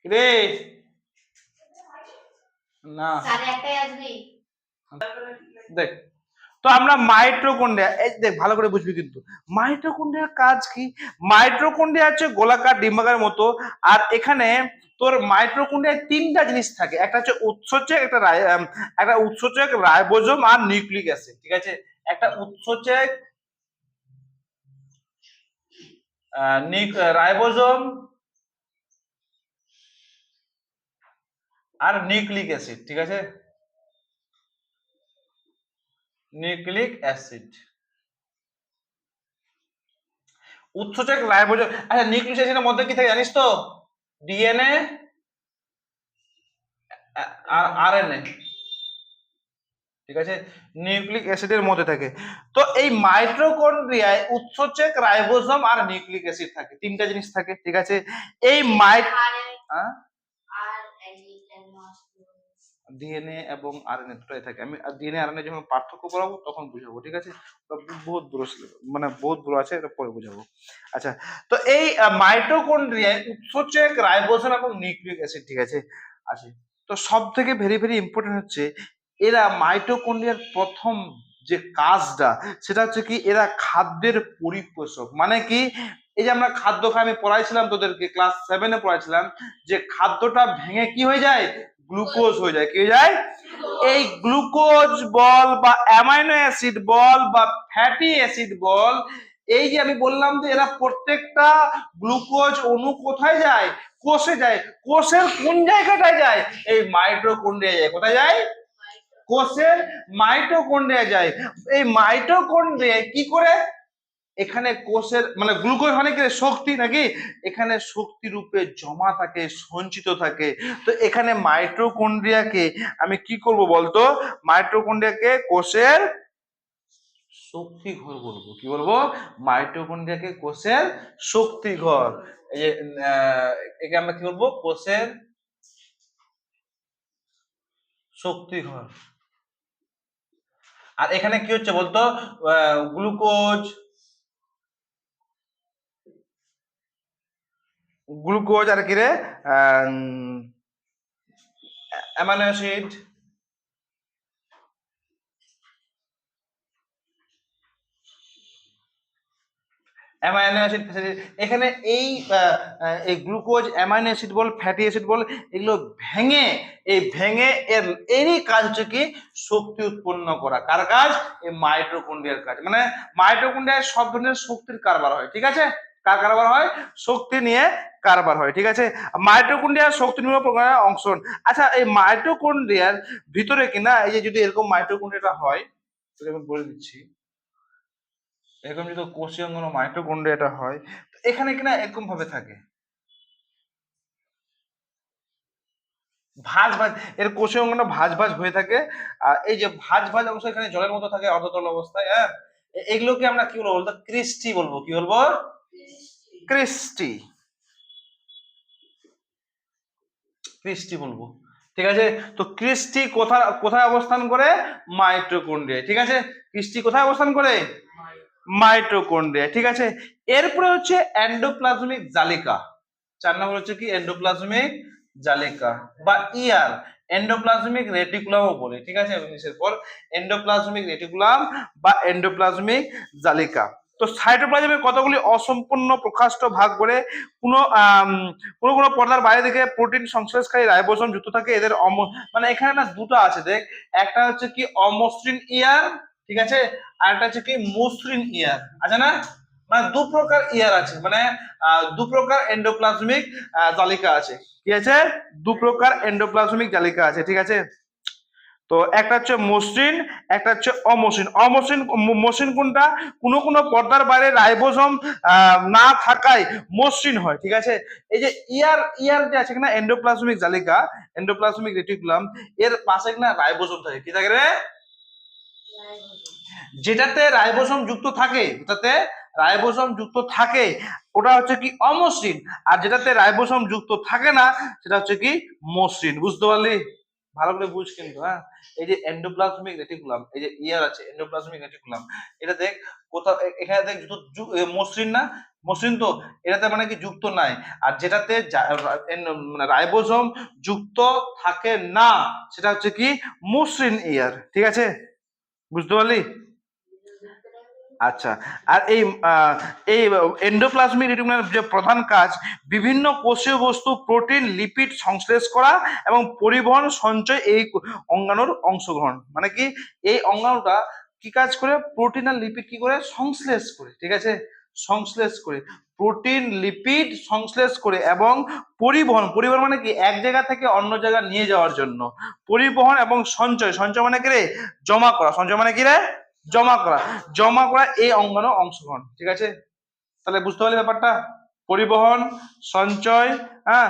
রে না, দেখ, তো আমরা মাইটোকন্ড্রিয়া, এই দেখ ভালো করে বুঝবি কিন্তু, মাইটোকন্ড্রিয়ার কাজ কি? মাইটোকন্ড্রিয়া হচ্ছে গোলাকার ডিম্বাকারের মতো। আর এখানে তোর মাইটোকন্ড্রিয়ায় তিনটা জিনিস থাকে। একটা হচ্ছে উৎসেচক, একটা উৎসেচক, রাইবোজোম আর নিউক্লিক অ্যাসিড, ঠিক আছে। একটা উৎসেচক, রাইবোজোম আর নিউক্লিক অ্যাসিড, ঠিক আছে। নিউক্লিক অ্যাসিড, উৎসেচক, রাইবোজোম। আচ্ছা, নিউক্লিক অ্যাসিডের মধ্যে কি থাকে জানিস তো? ডিএনএ আর আরএনএ, ঠিক আছে। নিউক্লিক অ্যাসিডের মধ্যে থাকে। তো এই মাইটোকন্ড্রিয়ায় উৎসেচক, রাইবোজোম আর নিউক্লিক অ্যাসিড থাকে, তিনটা জিনিস থাকে, ঠিক আছে। এই ডিএনএ এবং আরএনএ দুটাই থাকে। আমি ডিএনএ আরএনএ যখন পার্থক্য পড়াবো তখন বুঝাবো, ঠিক আছে। বহুত বড়, মানে বহুত বড় আছে, এটা পরে বুঝাবো। আচ্ছা, তো এই মাইটোকন্ড্রিয়ায় উৎসেচক, রাইবোজোম এবং নিউক্লিক অ্যাসিড, ঠিক আছে, আছে। তো সব থেকে ভেরি ইম্পর্টেন্ট হচ্ছে এরা মাইটোকন্ড্রিয়ার প্রথম যে কাজটা, সেটা হচ্ছে কি, এরা খাদ্যের পরিপোষক। মানে কি, এই যে আমরা খাদ্য খাই, আমি পড়াইছিলাম তোদেরকে ক্লাস 7-এ পড়াইছিলাম, যে খাদ্যটা ভেঙে কি হয়ে যায়? গ্লুকোজ হয়ে যায়। কি হয়ে যায়? এই গ্লুকোজ বল বা অ্যামাইনো অ্যাসিড বল বা ফ্যাটি অ্যাসিড বল, এই যে আমি বললাম যে এরা প্রত্যেকটা গ্লুকোজ অণু কোথায় যায়? কোষে যায়। কোষের কোন জায়গাটায় যায়? এই মাইটোকন্ড্রিয়া যায়। কোথায় যায়? কোষের মাইটোকন্ড্রিয়া যায়। এই মাইটোকন্ড্রিয়া কি করে? এখানে কোষের মানে গ্লুকোজ মানে কি? শক্তি নাকি? এখানে শক্তি রূপে জমা থাকে, সঞ্চিত থাকে। তো এখানে মাইটোকন্ড্রিয়াকে আমি কি করব বলতো? মাইটোকন্ড্রিয়াকে কোষের শক্তি ঘর বলবো, কি বলবো? মাইটোকন্ড্রিয়াকে কোষের শক্তি ঘর। এই যে একে আমরা কি বলবো? কোষের শক্তি ঘর। আর এখানে কি হচ্ছে বলতো? গ্লুকোজ, গ্লুকোজ আর কি রে, অ্যামাইনো অ্যাসিড, অ্যামাইনো অ্যাসিড, এখানে এই গ্লুকোজ, অ্যামাইনো অ্যাসিড বল, ফ্যাটি অ্যাসিড বল, এগুলো ভেঙে, এরই কাজ হচ্ছে কি? শক্তি উৎপন্ন করা। কার কাজ? এই মাইটোকন্ড্রিয়ার কাজ। মানে মাইটোকন্ড্রিয়ায় সব ধরনের শক্তির কারবার হয়, ঠিক আছে? কার কারবার হয়? শক্তি নিয়ে কারবার হয়, ঠিক আছে? মাইটোকন্ড্রিয়ার শক্তি নির্ভর প্রক্রিয়ার অংশ। আচ্ছা, এই মাইটোকন্ড্রিয়ার ভিতরে কিনা এই যে যদি এরকম মাইটোকন্ড্রিয়াটা হয়, তোকে আমি বলে দিচ্ছি, এরকম যদি কোষীয় অঙ্গন মাইটোকন্ড্রিয়াটা হয়, এখানে কিনা এরকম ভাবে থাকে ভাঁজ ভাঁজ, এর কোষীয় অঙ্গনটা ভাঁজ ভাঁজ হয়ে থাকে। আর এই যে ভাঁজ ভাঁজ অংশ এখানে জলের মতো থাকে অর্ধতল অবস্থায়, হ্যাঁ। এগুলোকে আমরা কি বলবো বলতো? ক্রিস্টি বলবো। কি বলবো? ক্রিস্টি, ক্রিস্টি বলবো, ঠিক আছে? তো ক্রিস্টি কোথায় কোথায় অবস্থান করে? মাইটোকন্ড্রিয়ায়, ঠিক আছে? ক্রিস্টি কোথায় অবস্থান করে? মাইটোকন্ড্রিয়া, ঠিক আছে? এরপরে হচ্ছে এন্ডোপ্লাজমিক জালিকা। 4 নম্বর হচ্ছে কি? এন্ডোপ্লাজমিক জালিকা বা ইয়ার, এন্ডোপ্লাজমিক রেটিকুলামও বলে, ঠিক আছে? ইংলিশের পর এন্ডোপ্লাজমিক রেটিকুলাম বা এন্ডোপ্লাজমিক জালিকা। তো সাইটোপ্লাজমের কতগুলি অসম্পূর্ণ প্রকাষ্ট ভাগ করে কোনো কোনো পর্দার বাইরে থেকে প্রোটিন সংশ্লেষকারী রাইবোসোম যুক্ত থাকে। এদের মানে এখানে না দুটো আছে, দেখ। একটা হচ্ছে কি অমসৃণ ইয়ার, ঠিক আছে? আর একটা হচ্ছে কি মসৃণ ইয়ার, আছে না? মানে দু প্রকার ইয়ার আছে, মানে দু প্রকার এন্ডোপ্লাজমিক জালিকা আছে। কি আছে? দু প্রকার এন্ডোপ্লাজমিক জালিকা আছে, ঠিক আছে? তো একটা হচ্ছে মসৃণ, একটা হচ্ছে অমসৃণ। মসৃণ কোনটা? কোনো কোনো পর্দার বাইরে রাইবোসোম না থাকায় মসৃণ হয়, ঠিক আছে? এই যে ইয়ার, ইয়ার যে আছে কিনা এন্ডোপ্লাজমিক জালিকা, এন্ডোপ্লাজমিক রেটিকুলাম, এর পাশে কিনা রাইবোসোম থাকে। কি থাকে রে? যেটাতে রাইবোসোম যুক্ত থাকে, যেটাতে রাইবোসোম যুক্ত থাকে ওটা হচ্ছে কি অমসৃণ। আর যেটাতে রাইবোসোম যুক্ত থাকে না সেটা হচ্ছে কি মসৃণ। বুঝতে পারলি? ভালো করে বুঝ কিন্তু, হ্যাঁ। এই যে এন্ডোপ্লাজমিক রেটিকুলাম, এই যে ইয়ার আছে এন্ডোপ্লাজমিক রেটিকুলাম, এটা দেখ কোথাও এখানে দেখ মসৃণ না? মসৃণ তো, এটাতে মানে কি যুক্ত নাই। আর যেটাতে রাইবোসোম যুক্ত থাকে না সেটা হচ্ছে কি মসৃণ ইয়ার, ঠিক আছে? বুঝতে পারলি? আচ্ছা। আর এই এন্ডোপ্লাজমিক রেটিকুলামের যে প্রধান কাজ, বিভিন্ন কোষীয় বস্তু, প্রোটিন, লিপিড সংশ্লেষ করা এবং পরিবহন সঞ্চয় এই অঙ্গাণুর অংশগ্রহণ। মানে কি এই অঙ্গাণুটা কি কাজ করে? প্রোটিন আর লিপিড কি করে? সংশ্লেষ করে, ঠিক আছে? সংশ্লেষ করে প্রোটিন, লিপিড সংশ্লেষ করে এবং পরিবহন, পরিবহন মানে কি এক জায়গা থেকে অন্য জায়গা নিয়ে যাওয়ার জন্য পরিবহন, এবং সঞ্চয়, সঞ্চয় মানে কি রে? জমা করা। সঞ্চয় মানে কি রে? জমা করা। জমা করা এই অঙ্গাণু অংশগ্রহণ, ঠিক আছে? তাহলে বুঝতে পারলি ব্যাপারটা? পরিবহন, সঞ্চয়, হ্যাঁ।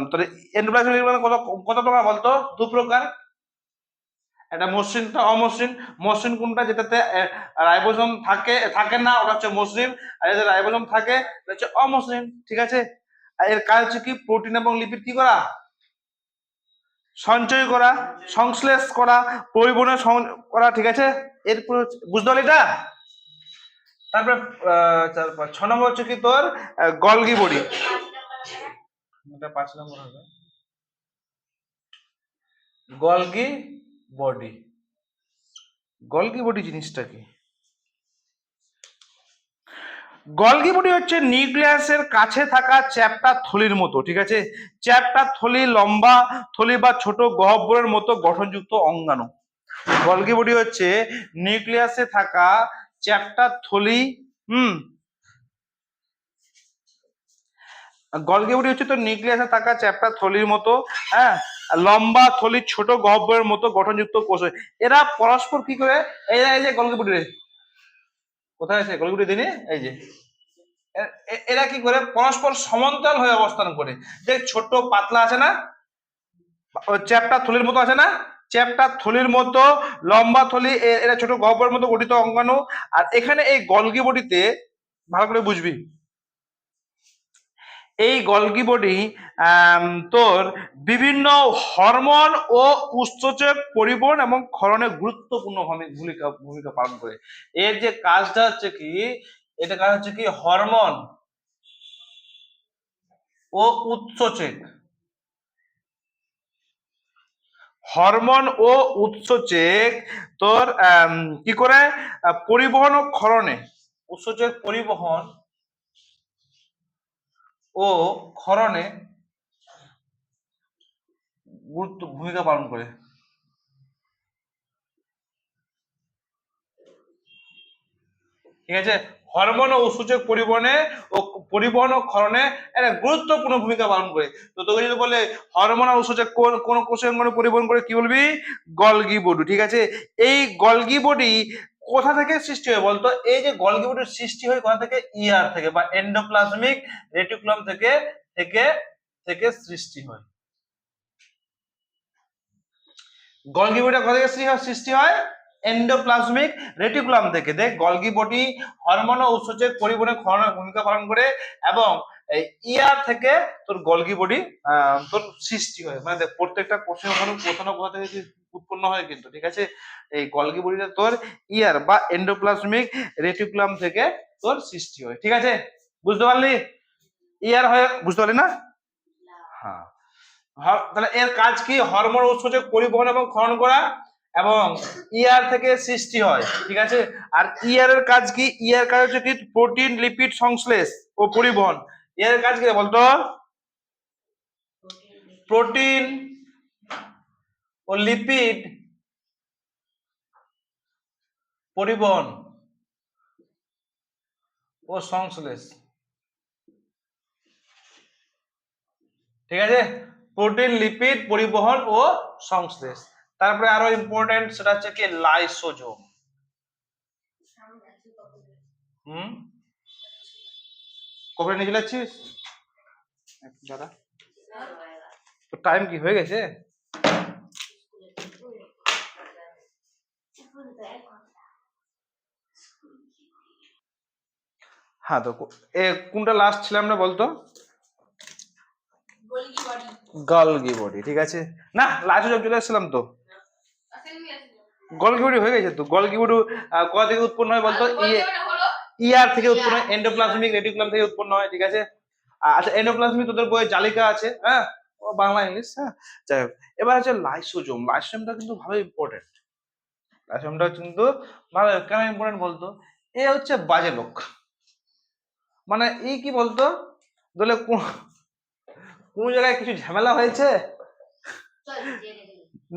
তাহলে এন্ডোপ্লাজমিক রেটিকুলাম কত কত প্রকার বলতো? দু প্রকার। একটা মসৃণটা অমসৃণ। মসৃণ কোনটা? যেটাতে রাইবোসোম থাকে থাকে না, ওটা হচ্ছে মসৃণ। আর যেটা রাইবোসোম থাকে এটা হচ্ছে অমসৃণ, ঠিক আছে? আর এর কাজ হচ্ছে কি প্রোটিন এবং লিপিড কি করা? সঞ্চয় করা, সংশ্লেষ করা, পরিবহন করা, ঠিক আছে? এরপর বুঝতে পারলি এটা? তারপরে 6 নম্বর হচ্ছে কি তোর গলগি বডি। এটা 5 নম্বর হবে গলগি বডি। গলগি বডি জিনিসটা কি? গলগি বডি হচ্ছে নিউক্লিয়াসের কাছে থাকা চ্যাপ্টা থলির মতো, ঠিক আছে? চ্যাপ্টা থলি, লম্বা থলি বা ছোট গহ্বরের মতো গঠনযুক্ত অঙ্গাণু। গলগি বডি হচ্ছে নিউক্লিয়াসে থাকা চ্যাপ্টা থলি, হুম। গলগি বডি হচ্ছে তো নিউক্লিয়াসে থাকা চ্যাপ্টা থলির মতো, হ্যাঁ, লম্বা থলি, ছোট গহ্বরের মতো গঠনযুক্ত কোষ। এরা পরস্পর কি করে? এই যে গলগি বডি রে, কোথায় আছে গলগি বডি দিনে? এই যে এরা কি করে? পরস্পর সমান্তরাল হয়ে অবস্থান করে। যে ছোট পাতলা আছে না, চ্যাপ্টা থলির মতো আছে না? চ্যাপ্টার থলির মতো লম্বা থলি, এটা ছোট গহ্বরের মতো গঠিত অঙ্গাণু। আর এখানে এই গলগি বডিতে ভালো করে বুঝবি, এই গলগি বডি তোর বিভিন্ন হরমোন ও উৎসেচক পরিবহন এবং ক্ষরণে গুরুত্বপূর্ণ ভূমিকা ভূমিকা পালন করে। এর যে কাজটা হচ্ছে কি, এটা কাজ হচ্ছে কি হরমোন ও উৎসেচক, হরমোন ও উৎসেচক তোর কি করে পরিবহন ও ক্ষরণে, উৎসেচক পরিবহন ও ক্ষরণে গুরুত্ব ভূমিকা পালন করে। ঠিক আছে, হরমোন ও উৎসেচক পরিবহন ও ক্ষরণে একটা গুরুত্বপূর্ণ ভূমিকা পালন করে। তো তোকে যদি বলে হরমোন আর উৎসেচক কোন কোষের অঙ্গনে পরিবহন করে, কি বলবি? Golgi body. ঠিক আছে, এই গলগি বডি কোথা থেকে সৃষ্টি হয় বলতো? এই যে গলগি বডির সৃষ্টি হয় কোথা থেকে? ইয়ার থেকে বা এন্ডোপ্লাজমিক রেটিকুলাম থেকে থেকে থেকে সৃষ্টি হয়। গলগি বডি কোথা থেকে সৃষ্টি হয়? এন্ডোপ্লাজমিক রেটিকুলাম থেকে। দেখ, গলগি বডি হরমোন ও উৎসেচক পরিবহনে ক্ষরণের ভূমিকা পালন করে এবং ইয়ার থেকে তোর গলগি বডি তোর সৃষ্টি হয়। মানে দেখ, প্রত্যেকটা কোষের কোথাও না কোথা থেকে উৎপন্ন হয় কিন্তু। ঠিক আছে, এই গলগি বডিটা তোর ইয়ার বা এন্ডোপ্লাজমিক রেটিকুলাম থেকে তোর সৃষ্টি হয়। ঠিক আছে, বুঝতে পারলি? ইয়ার হয়ে বুঝতে পারলি না? হ্যাঁ, তাহলে এর কাজ কি? হরমোন উৎসেচক পরিবহন এবং ক্ষরণ করা এবং ইয়ার থেকে সৃষ্টি হয়। ঠিক আছে, আর ইয়ার এর কাজ কি? ইয়ার কাজ হচ্ছে কি প্রোটিন লিপিড সংশ্লেষ ও পরিবহন। এর কাজ কি বলতো? প্রোটিন ও লিপিড পরিবহন ও সংশ্লেষ। ঠিক আছে, প্রোটিন লিপিড পরিবহন ও সংশ্লেষ। তারপরে আরো ইম্পর্টেন্ট, সেটা হচ্ছে কি লাইসোজোম। কবে নিয়ে চলে যাচ্ছিস দাদা? তো টাইম কি হয়ে গেছে? হ্যাঁ, তো কোনটা লাস্ট ছিলাম না বলতো? Golgi body. ঠিক আছে, না লাইসোজোম চলে আসছিলাম তো। গলগি বডি হয়ে গেছে তো। গলগি বডি কোথা থেকে উৎপন্ন হয় বলতো? ইয়ার থেকে উৎপন্ন হয়, এন্ডোপ্লাজমিক রেটিকুলাম থেকে উৎপন্ন হয়। ঠিক আছে, আচ্ছা এন্ডোপ্লাজমিক তোদের বইয়ে জালিকা আছে, হ্যাঁ, বাংলা ইংলিশ, হ্যাঁ, যাই হোক। এবার হচ্ছে লাইসোজোম। লাইসোজোমটা কিন্তু ভালো ইম্পর্টেন্ট। লাইসোজোমটা কিন্তু ভালো কেন ইম্পর্টেন্ট বলতো? এ হচ্ছে বাজে লোক। মানে এই কি বলতো, ধরলে কোন জায়গায় কিছু ঝামেলা হয়েছে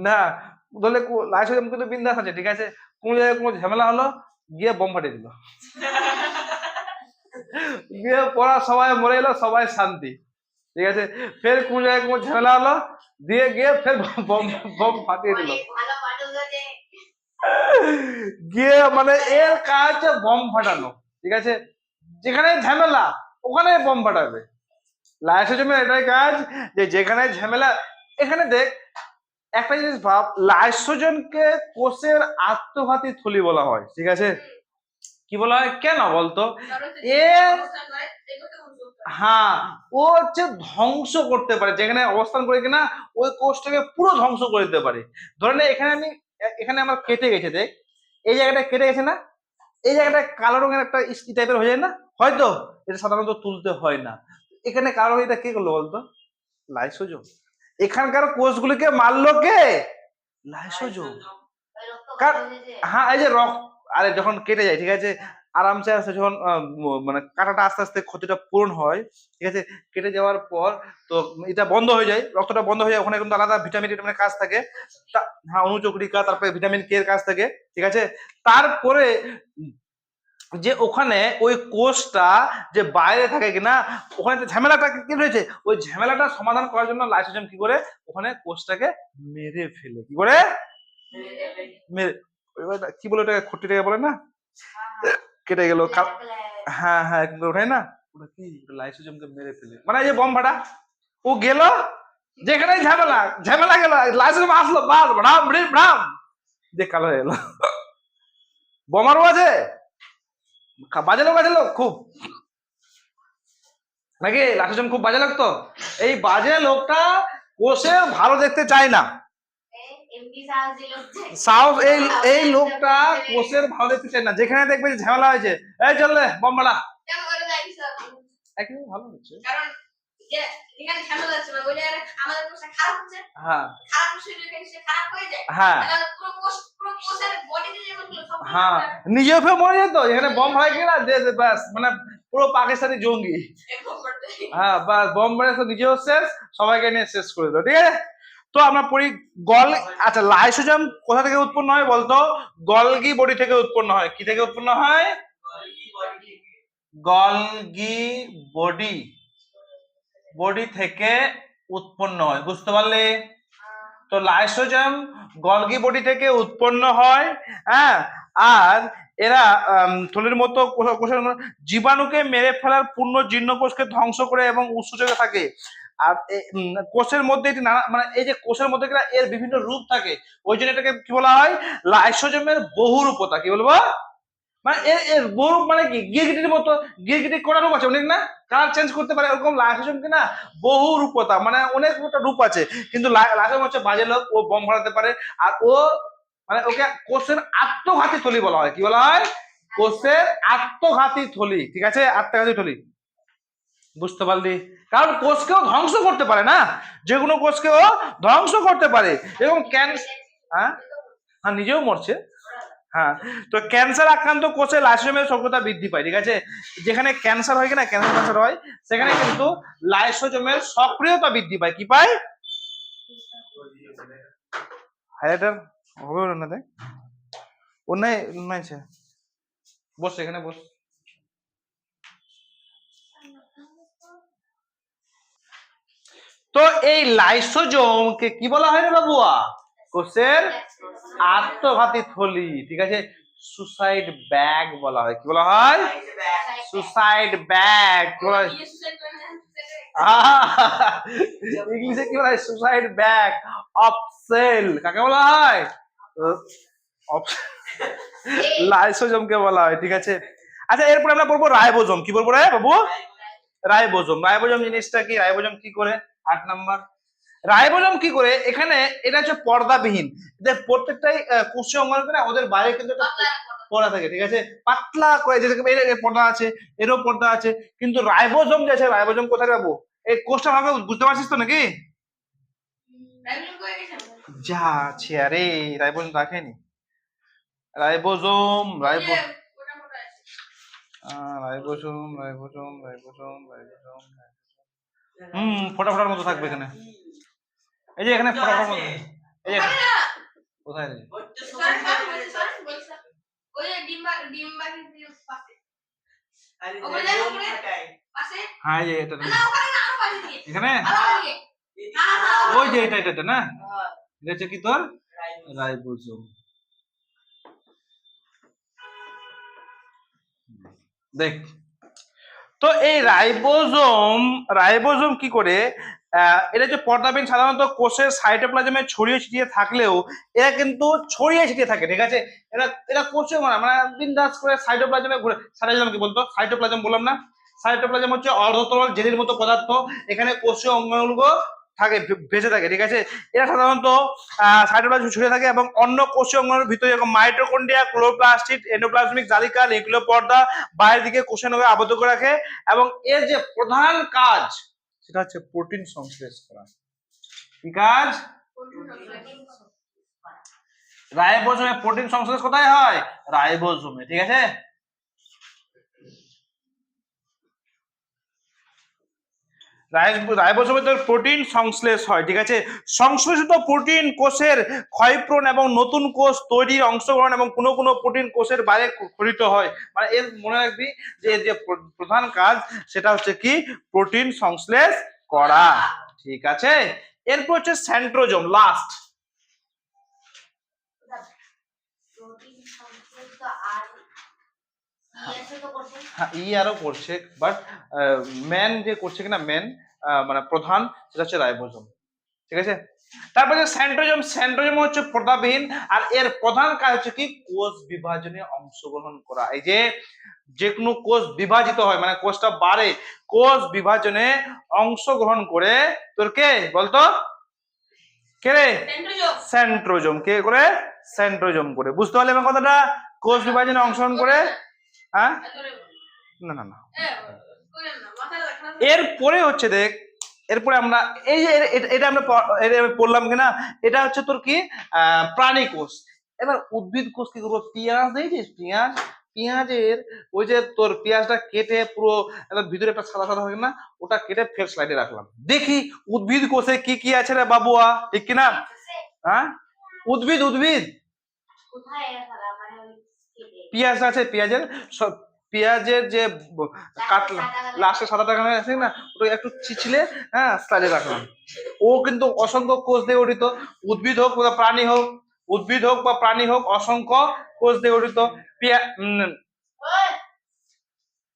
না, ধরলে লাইসোজোম কিন্তু বিন্দাস আছে। ঠিক আছে, কোন জায়গায় কোনো ঝামেলা হলো, গিয়ে বোম ফাটিয়ে দিল, গিয়ে পড়া সবাই মরে এলো, সবাই শান্তি। ঠিক আছে, ফের কোন জায়গায় কোনো ঝামেলা হলো, দিয়ে গিয়ে ফের বোম বোম ফাটিয়ে দিল, গিয়ে মানে এর কাজ হচ্ছে বোম ফাটানো। ঠিক আছে, যেখানে ঝামেলা ওখানে বোম ফাটাবে। লাইসোজোমের এটাই কাজ যে যেখানে ঝামেলা, এখানে দেখ একটা জিনিস ভাব, লাইসোজোমকে কোষের আত্মঘাতী থলি বলা হয়। ঠিক আছে, কি বলা হয় কেন বলতো? এ হ্যাঁ, ও হচ্ছে ধ্বংস করতে পারে, যেখানে অবস্থান করে কিনা ওই কোষটাকে পুরো ধ্বংস করে দিতে পারে। ধরে নে এখানে আমার কেটে গেছে, দেখ এই জায়গাটা কেটে গেছে না, এই জায়গাটা কালো রঙের একটা ইস্কি টাইপের হয়ে যায় না, হয়তো এটা সাধারণত তুলতে হয় না। এখানে কালো, এটা কে করলো বলতো? লাইসোজোম। এখানকার কোষগুলিকে মারলো কে? লাইসোজোম। হ্যাঁ, এই যে রক্ত, আরে যখন কেটে যায়, ঠিক আছে, আরামসে আসতে যখন মানে কাটাটা আস্তে আস্তে ক্ষতিটা পূরণ হয়, ঠিক আছে, কেটে যাওয়ার পর তো এটা বন্ধ হয়ে যায়, রক্তটা বন্ধ হয়ে যায়, ওখানে কিন্তু আলাদা ভিটামিনের কাজ থাকে। হ্যাঁ, অনুচক্রিকা, তারপরে ভিটামিন কে এর কাজ থাকে। ঠিক আছে, তারপরে যে ওখানে ওই কোষটা যে বাইরে থাকে কিনা, ওখানে যে ঝামেলাটা কি রয়েছে, ওই ঝামেলাটা সমাধান করার জন্য লাইসোজোম কি করে ওখানে কোষটাকে মেরে ফেলে। কি করে মেরে, কি বলে ওটাকে, খটিটাকে বলে না, কেটে গেল। হ্যাঁ হ্যাঁ, কিন্তু ওঠাই না, ওটা কি লাইসোজোমকে মেরে ফেলে, মানে এই যে বম ফাটা, ও গেল যেখানে ঝামেলা ঝামেলা গেল লাইসেন্স আসলো বাস ভ্রাম ভ্রাম যে কালো এলো বোমারও আছে বাজে লোক খুব নাকি লাঠি খুব বাজে লোক তো এই বাজে লোকটা কোষে ভালো দেখতে চায় না সাউথ এই লোকটা কোষের ভালো দেখতে চায় না যেখানে দেখবে যে ঝামেলা হয়েছে এই চললে বম্বালা একদম ভালো হচ্ছে কারণ যে এখানে ঝামেলা হচ্ছে না বলে আমাদের কোষটা খারাপ হচ্ছে হ্যাঁ খারাপ হচ্ছে যদি সে খারাপ হয়ে যায় হ্যাঁ তাহলে পুরো কোষের বডিতে যেগুলো সব হ্যাঁ নিজেও ফের মরে যেত এখানে বম হয় কিনা দে বাস মানে পুরো পাকিস্তানি জঙ্গি হ্যাঁ বাস বম মেরে তো নিজেও শেষ সবাইকে নিয়ে শেষ করে দাও ঠিক আছে তো আমরা পড়ি গল আচ্ছা লাইসোজোম কোথা থেকে উৎপন্ন হয় বলতো গলগি বডি থেকে উৎপন্ন হয় কি থেকে উৎপন্ন হয় গলগি বডি থেকে উৎপন্ন হয় বুঝতে পারলে তো লাইসোজোম গলগি বডি থেকে উৎপন্ন হয় হ্যাঁ আর এরা থলির মতো জীবাণুকে মেরে ফেলার পূর্ণ জীর্ণ কোষকে ধ্বংস করে এবং উৎসেচকে থাকে আর কোষের মধ্যে এটি নানা মানে এই যে কোষের মধ্যে এর বিভিন্ন রূপ থাকে ওই জন্য এটাকে কি বলা হয় লাইসোজোমের বহুরূপতা কি বলবো মানে এর বহু মানে কি গিরগিটির মতো গিরগিটি কটা রূপ আছে অনেক না কালার চেঞ্জ করতে পারে এরকম লাইসোজোম কি না বহু রূপতা মানে অনেক রূপ আছে কিন্তু লাইসোজোম হচ্ছে বাজে লোক ও বম ফাটাতে পারে আর ও মানে ওকে কোষের আত্মঘাতী থলি বলা হয় কি বলা হয় কোষের আত্মঘাতী থলি ঠিক আছে আত্মঘাতী থলি বুঝতে পারলি কারণ কোষকেও ধ্বংস করতে পারে না যে কোনো কোষকেও ধ্বংস করতে পারে এবং হ্যাঁ হ্যাঁ নিজেও মরছে হ্যাঁ তো ক্যান্সার আক্রান্ত কোষে লাইসোজোমের সক্রিয়তা বৃদ্ধি পায় ঠিক আছে যেখানে ক্যান্সার হয় কিনা ক্যান্সার হয় সেখানে কিন্তু লাইসোজোমের সক্রিয়তা বৃদ্ধি পায় কি পায় হাইলাইটার হবে না দেখ অন্যায় বস এখানে বস তো এই লাইসোজোমকে কি বলা হয় রে বাবুয়া কোষের আত্মঘাতী থলি ঠিক আছে সুসাইড ব্যাগ বলা হয় কি বলা হয় সুসাইড ব্যাগ ইংলিশে কি বলা হয় সুসাইড ব্যাগ অফ সেল কাকে বলা হয় লাইসোজোমকে বলা হয় ঠিক আছে আচ্ছা এরপর আমরা বলবো রাইবোজোম কি বলবো রে বাবু রাইবোজোম জিনিসটা কি রাইবোজোম কি করে 8 নাম্বার রাইবোজোম কি করে এখানে এটা হচ্ছে পর্দাবিহীন প্রত্যেকটাই কোষীয় অঙ্গাণু না ওদের বাইরে কিন্তু পর্দা থাকে ঠিক আছে পাতলা করে যে পর্দা আছে এরও পর্দা আছে কিন্তু রাইবোজোম যে আছে রাইবোজোম কোথায় পাবো এই কোষটা ভাবে বুঝতে পারছিস তো নাকি যা আছে আরে রাইবোজোম রাখেনি রাইবোজোম ফোটার মতো থাকবে এখানে এই যে এখানে ফোটার মতো এই যে কোথায় রে ওই হ্যাঁ এই এটা এখানে ওই যে এটা না এটা হচ্ছে কি তোর রাইবোজোম দেখ তো এই রাইবোজোম কি করে এটা যে পর্দাবিহীন সাধারণত কোষের সাইটোপ্লাজমে ছড়িয়ে ছিটিয়ে থাকলেও এরা কিন্তু ছড়িয়ে ছিটিয়ে থাকে ঠিক আছে এরা কোষে মানে বিন্দাস করে সাইটোপ্লাজমে ঘুরে সাইটোপ্লাজম কি বলতো সাইটোপ্লাজম বললাম না সাইটোপ্লাজম হচ্ছে অর্ধতরল জেলির মতো পদার্থ এখানে কোষীয় অঙ্গাণুগুলো থাকে ভেসে থাকে ঠিক আছে এরা সাধারণত সাইটোপ্লাজমে ছড়িয়ে থাকে এবং অন্য কোষীয় অঙ্গাণুর ভিতরে যেরকম মাইটোকন্ড্রিয়া ক্লোরোপ্লাস্ট এন্ডোপ্লাজমিক জালিকা নিউক্লিয় পর্দা বাইরের দিকে কোষাণুকে আবদ্ধ করে রাখে এবং এর যে প্রধান কাজ সেটা হচ্ছে প্রোটিন সংশ্লেষ করা কি কাজ রাইবোজোমে প্রোটিন সংশ্লেষ কোথায় হয় রাইবোজোমে ঠিক আছে রাইবোজোমে প্রোটিন সংশ্লেষ হয় ঠিক আছে সংশ্লেষিত প্রোটিন কোষের ক্ষয়প্রণ এবং নতুন কোষ তৈরির অংশগ্রহণ এবং কোনো কোনো প্রোটিন কোষের বাইরে খরিত হয় মানে এর মনে রাখবি যে যে প্রধান কাজ সেটা হচ্ছে কি প্রোটিন সংশ্লেষ করা ঠিক আছে এরপর হচ্ছে সেন্ট্রোজোম লাস্ট আরো করছে বাট মেন যে করছে কিনা মেন মানে প্রধান সেটা হচ্ছে রাইবোজোম ঠিক আছে। তারপরে সেন্ট্রোজোম, সেন্ট্রোজোম হচ্ছে পর্দাবিহীন, আর এর প্রধান কাজ হচ্ছে কি কোষ বিভাজনে অংশগ্রহণ করা। এই যে যে কোনো কোষ বিভাজিত হয় মানে কোষটা বাড়ে, কোষ বিভাজনে অংশগ্রহণ করে তোর কে বলতো, কে রে? সেন্ট্রোজোম। কে করে? সেন্ট্রোজোম করে। বুঝতে পারলে আমার কথাটা? কোষ বিভাজনে অংশগ্রহণ করে। হ্যাঁ, না না না, এরপরে হচ্ছে দেখ, এরপরে আমরা এই যে এটা আমরা পড়লাম কিনা, এটা হচ্ছে তোর কি প্রাণী কোষ। এবার উদ্ভিদ কোষ কি করবো? পেঁয়াজ দেখছিস, পেঁয়াজ, পেঁয়াজের ওই যে তোর পেঁয়াজটা কেটে পুরো ভিতরে একটা সাদা সাদা হয় না, ওটা কেটে ফের স্লাইডে রাখলাম। দেখি উদ্ভিদ কোষে কি কি আছে রে বাবুয়া, ঠিক কিনা? হ্যাঁ, উদ্ভিদ, উদ্ভিদ পেঁয়াজ আছে, পেঁয়াজের সব, পেঁয়াজের যে কাটলাম লাস্টে সাদা টাকা আছে না, ওটা একটু চিচলে হ্যাঁ স্লাইডে রাখলাম। ও কিন্তু অসংখ্য কোষ দিয়ে গঠিত। উদ্ভিদ হোক বা প্রাণী হোক, উদ্ভিদ হোক বা প্রাণী হোক, অসংখ্য কোষ দিয়ে গঠিত।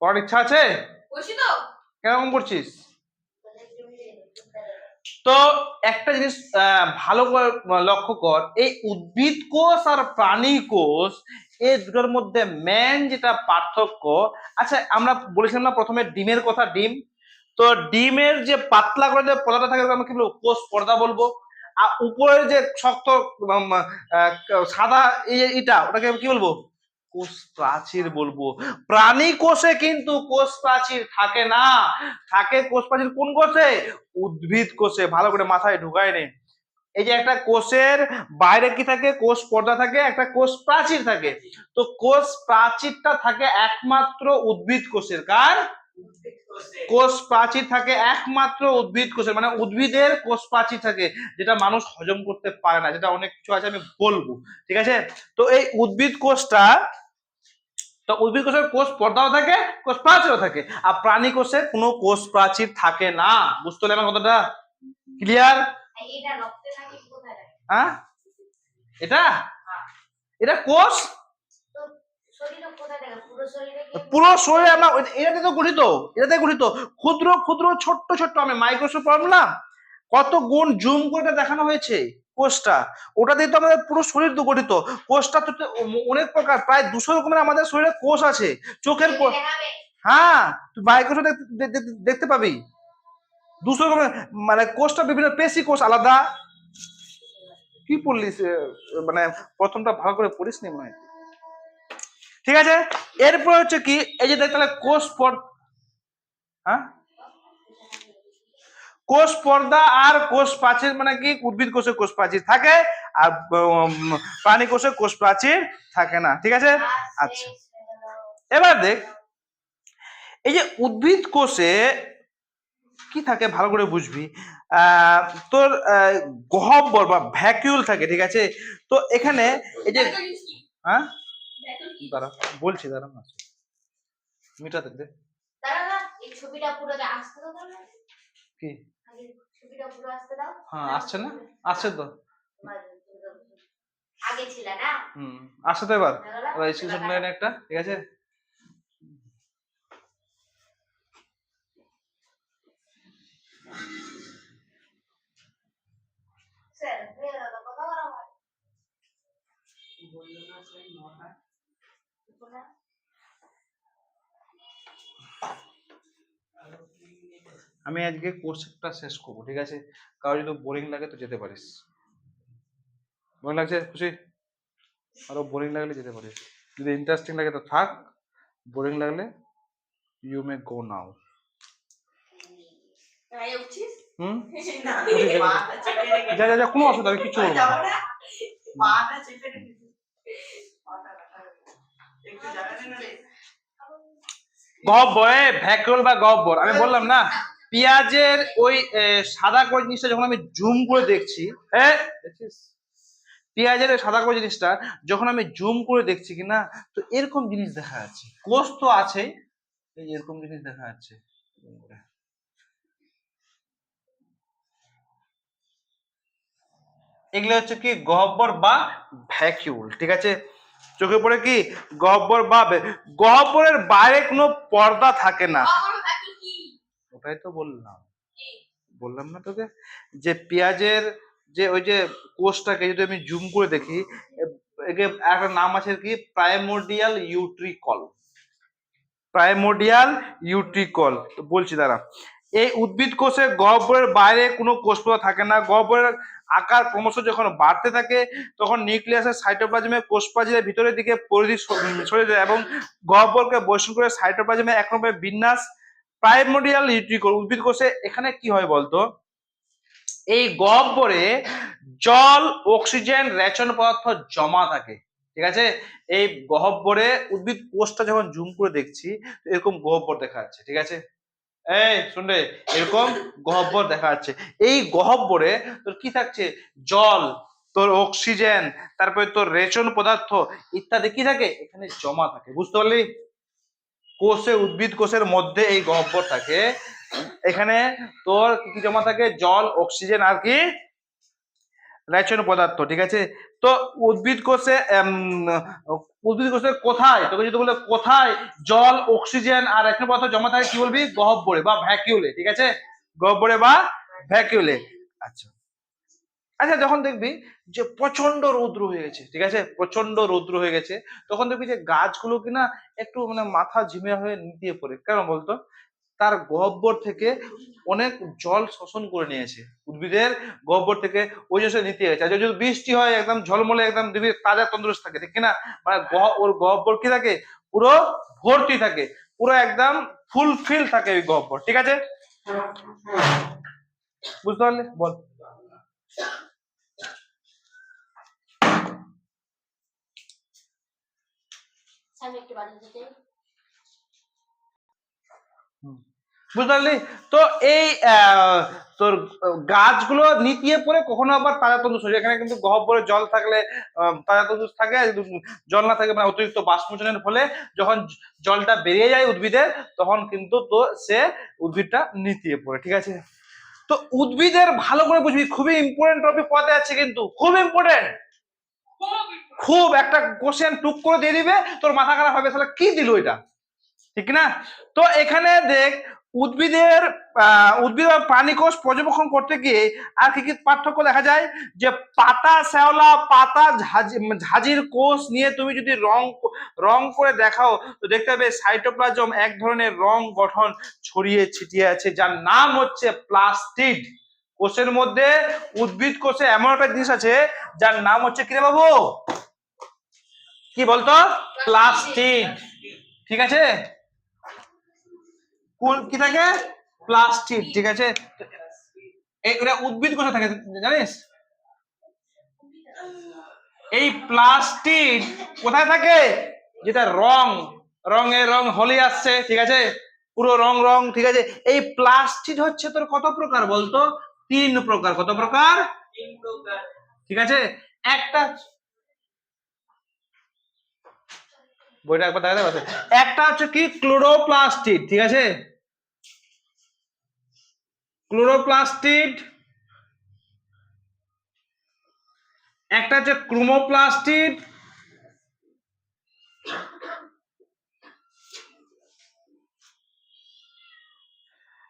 পড়ার ইচ্ছা আছে? কেমন করছিস? তো একটা জিনিস ভালো করে লক্ষ্য কর, এই উদ্ভিদ কোষ আর প্রাণী কোষ এই দুটোর মধ্যে মেন যেটা পার্থক্য, আচ্ছা আমরা বলেছিলাম না প্রথমে ডিমের কথা, ডিম, তো ডিমের যে পাতলা করে যে পর্দাটা থাকে আমরা কি বলবো? কোষ পর্দা বলবো। আর উপরের যে শক্ত সাদা এটা ওটাকে কি বলবো? কোষ প্রাচীর বলবো। প্রাণী কোষে কিন্তু কোষ প্রাচীর থাকে না, থাকে কোষ প্রাচীর কোন কোষে? উদ্ভিদ কোষে। ভালো করে মাথায় ঢুকায় নে। এই যে একটা কোষের বাইরে কি থাকে? কোষ পর্দা থাকে, একটা কোষ প্রাচীর থাকে। তো কোষ প্রাচীরটা থাকে একমাত্র উদ্ভিদ কোষের। কার? কোষ প্রাচীর থাকে একমাত্র উদ্ভিদ কোষের, মানে উদ্ভিদের কোষ প্রাচীর থাকে, যেটা মানুষ হজম করতে পারে না, যেটা অনেক কিছু আছে আমি বলবো, ঠিক আছে? তো এই উদ্ভিদ কোষটা, তো উদ্ভিদ কোষের কোষ পর্দাও থাকে, কোষ প্রাচীরও থাকে, আর প্রাণী কোষে কোনো কোষ প্রাচীর থাকে না। বুঝতে পারলে আমার কথাটা? ক্লিয়ার? হ্যাঁ, এটা এটা কোষ পুরো শরীরে আমরা এটাতে তো গঠিত, এটাতে গঠিত ক্ষুদ্র ক্ষুদ্র ছোট্ট ছোট্ট, আমি মাইক্রোস্কোপ পড়লাম কত গুণ জুম করে দেখানো হয়েছে কোষটা, ওটাতেই তো আমাদের পুরো শরীর তো গঠিত। কোষটা তো অনেক প্রকার, প্রায় 200 রকমের আমাদের শরীরে কোষ আছে। চোখের কোষ, হ্যাঁ তুই মাইক্রোস্কোপ দেখতে পাবি 200 রকমের, মানে কোষটা বিভিন্ন, পেশি কোষ আলাদা। কি পড়লিস মানে প্রথমটা ভালো করে পড়িস নি মনে হয়, ঠিক আছে? এরপর হচ্ছে কি, এই যে দেখ তাহলে কোষ পর্দা, হ্যাঁ কোষ পর্দা আর কোষ প্রাচীর মানে কি? উদ্ভিদ কোষে কোষ প্রাচীর থাকে আর প্রাণী কোষে কোষ প্রাচীর থাকে না, ঠিক আছে? আচ্ছা এবার দেখ, এই যে উদ্ভিদ কোষে কি থাকে ভালো করে বুঝবি। তোর গহ্বর বা ভ্যাকিউল থাকে, ঠিক আছে? তো এখানে এই যে, হ্যাঁ দাঁড়া বলছি, দাঁড়া না মিটাতে দে। কি হ্যাঁ আসছে না? আসছে তো, আসছে তো এবার। স্ক্রিনশট নেন একটা, ঠিক আছে? আমি আজকে কোর্সটা শেষ করবো, ঠিক আছে? কারো যদি বোরিং লাগে তো যেতে পারিস। বোরিং লাগছে খুশি? আরো বোরিং লাগলে যেতে পারিস, যদি ইন্টারেস্টিং লাগে তো থাক, বোরিং লাগলে ইউ মে গো নাও। হুম যা যা যা, কোনো অসুবিধা কিছু বলবো না। গহ্বরে ভ্যাকুয়াল বা গহ্বর, আমি বললাম না পেঁয়াজের ওই সাদা করে জিনিসটা যখন আমি জুম করে দেখছি, হ্যাঁ দেখছিস পেঁয়াজের সাদা করে জিনিসটা যখন আমি জুম করে দেখছি কিনা, তো এরকম জিনিস দেখা যাচ্ছে, কোষ তো আছে, এই এরকম জিনিস দেখা যাচ্ছে। এগুলো হচ্ছে কি গহ্বর বা ভ্যাকিউল, ঠিক আছে? চোখে পড়ে কি গহ্বর বা গহ্বরের বাইরে কোনো পর্দা থাকে না, ওটাই তো বললাম। বললাম না তোকে যে পেঁয়াজের যে ওই যে কোষটাকে যদি আমি জুম করে দেখি, একে একটা নাম আছে কি, প্রাইমোর্ডিয়াল ইউট্রিকল। প্রাইমোর্ডিয়াল ইউট্রিকল বলছি দাঁড়া। এই উদ্ভিদ কোষে গহ্বরের বাইরে কোনো কোষ পদার্থ থাকে না। গহ্বরের আকার ক্রমশ যখন বাড়তে থাকে তখন নিউক্লিয়াসের সাইটোপ্লাজমে কোষপ্রাচীরের ভিতরের দিকে পরিধি সরে যায় এবং গহ্বরকে বৈশিষ্ট্য করে সাইটোপ্লাজমে এক রকমের বিন্যাস। প্রাইমোর্ডিয়াল ইউট্রিকল উদ্ভিদ কোষে এখানে কি হয় বলতো, এই গহ্বরে জল, অক্সিজেন, রেচন পদার্থ জমা থাকে। ঠিক আছে, এই গহ্বরে উদ্ভিদ কোষটা যখন জুম করে দেখছি এরকম গহ্বর দেখা যাচ্ছে। ঠিক আছে, এই শুনলে, এরকম গহ্বর দেখা যাচ্ছে। এই গহ্বরে তোর কি থাকছে, জল, তোর অক্সিজেন, তারপরে তোর রেচন পদার্থ ইত্যাদি কি থাকে এখানে জমা থাকে। বুঝতে পারলি? কোষে, উদ্ভিদ কোষের মধ্যে এই গহ্বর থাকে, এখানে তোর কি জমা থাকে, জল, অক্সিজেন আর কি রেচন পদার্থ। ঠিক আছে, তো উদ্ভিদ কোষে উদ্ভিদ কোষের কোথায়, তোকে যদি বলে কোথায় জল, অক্সিজেন আর রেচন পদার্থ জমা থাকে, কি বলবি, গহ্বরে বা ভ্যাকিউলে। ঠিক আছে, গহ্বরে বা ভ্যাকিউলে। আচ্ছা আচ্ছা, যখন দেখবি যে প্রচন্ড রৌদ্র হয়ে গেছে, ঠিক আছে, প্রচন্ড রৌদ্র হয়ে গেছে, তখন দেখবি যে গাছগুলো কিনা একটু মানে মাথা ঝিমে হয়ে নিতিয়ে পড়ে। কেন বলতো, তার গহ্বর থেকে অনেক জল শোষণ করে নিয়েছে। উদ্ভিদের গহ্বর থেকে ওই জন্য সে নিতে গেছে। আর যদি বৃষ্টি হয় একদম ঝলমলে, একদম দেখবি তাজা তন্দুরস্ত থাকে, ঠিক না? মানে ওর গহ্বর কি থাকে, পুরো ভর্তি থাকে, পুরো একদম ফুলফিল থাকে ওই গহ্বর। ঠিক আছে, বুঝতে পারলি? বল। বুঝতে পারলি? তো এই তোর গাছগুলো নিতিয়ে পড়ে কখনো আবার তাজা তরমুজ হয়। এখানে কিন্তু গহ্বরে জল থাকলে তাজা তরমুজ থাকে, আর জল না থাকে মানে অতিরিক্ত বাষ্পমোচনের ফলে যখন জলটা বেরিয়ে যায় উদ্ভিদের, তখন কিন্তু তো সে উদ্ভিদটা নিতিয়ে পড়ে। ঠিক আছে, তো উদ্ভিদের ভালো করে বুঝবি, খুবই ইম্পর্টেন্ট টপিক পড়াতে যাচ্ছে, কিন্তু খুব ইম্পর্টেন্ট, খুব একটা কোশ্চেন টুক করে দিয়ে দিবে, তোর মাথা খারাপ হবে, তাহলে কি দিল এটা, ঠিক না? তো এখানে দেখ, উদ্ভিদের উদ্ভিদ প্রাণী কোষ পর্যবেক্ষণ করতে গিয়ে আর কি কি পার্থক্য দেখা যায়, যে পাতা শ্যাওলা, পাতা ঝাঁঝির কোষ নিয়ে তুমি যদি রং রং করে দেখাও, তো দেখতে পাবে সাইটোপ্লাজম এক ধরনের রং গঠন ছড়িয়ে ছিটিয়ে আছে, যার নাম হচ্ছে প্লাস্টিড। কোষের মধ্যে, উদ্ভিদ কোষে এমন একটা জিনিস আছে যার নাম হচ্ছে কি রে বাবু, কি বলতো, প্লাস্টিড। ঠিক আছে, কি থাকে, প্লাস্টিড। ঠিক আছে, এটা উদ্ভিদ কোষে থাকে, জানিস? এই প্লাস্টিড কোথায় থাকে, যেটা রং, রঙের রং হোলি আসছে, ঠিক আছে, পুরো রং রং। ঠিক আছে, এই প্লাস্টিড হচ্ছে তোর কত প্রকার বলতো, 3 প্রকার। কত প্রকার? 3 প্রকার। ঠিক আছে, একটা, বইটা একবার দেখা যাবে। একটা হচ্ছে কি, ক্লোরোপ্লাস্টিড। ঠিক আছে, ক্লোরোপ্লাস্টিড। একটা হচ্ছে ক্রোমোপ্লাস্টিড।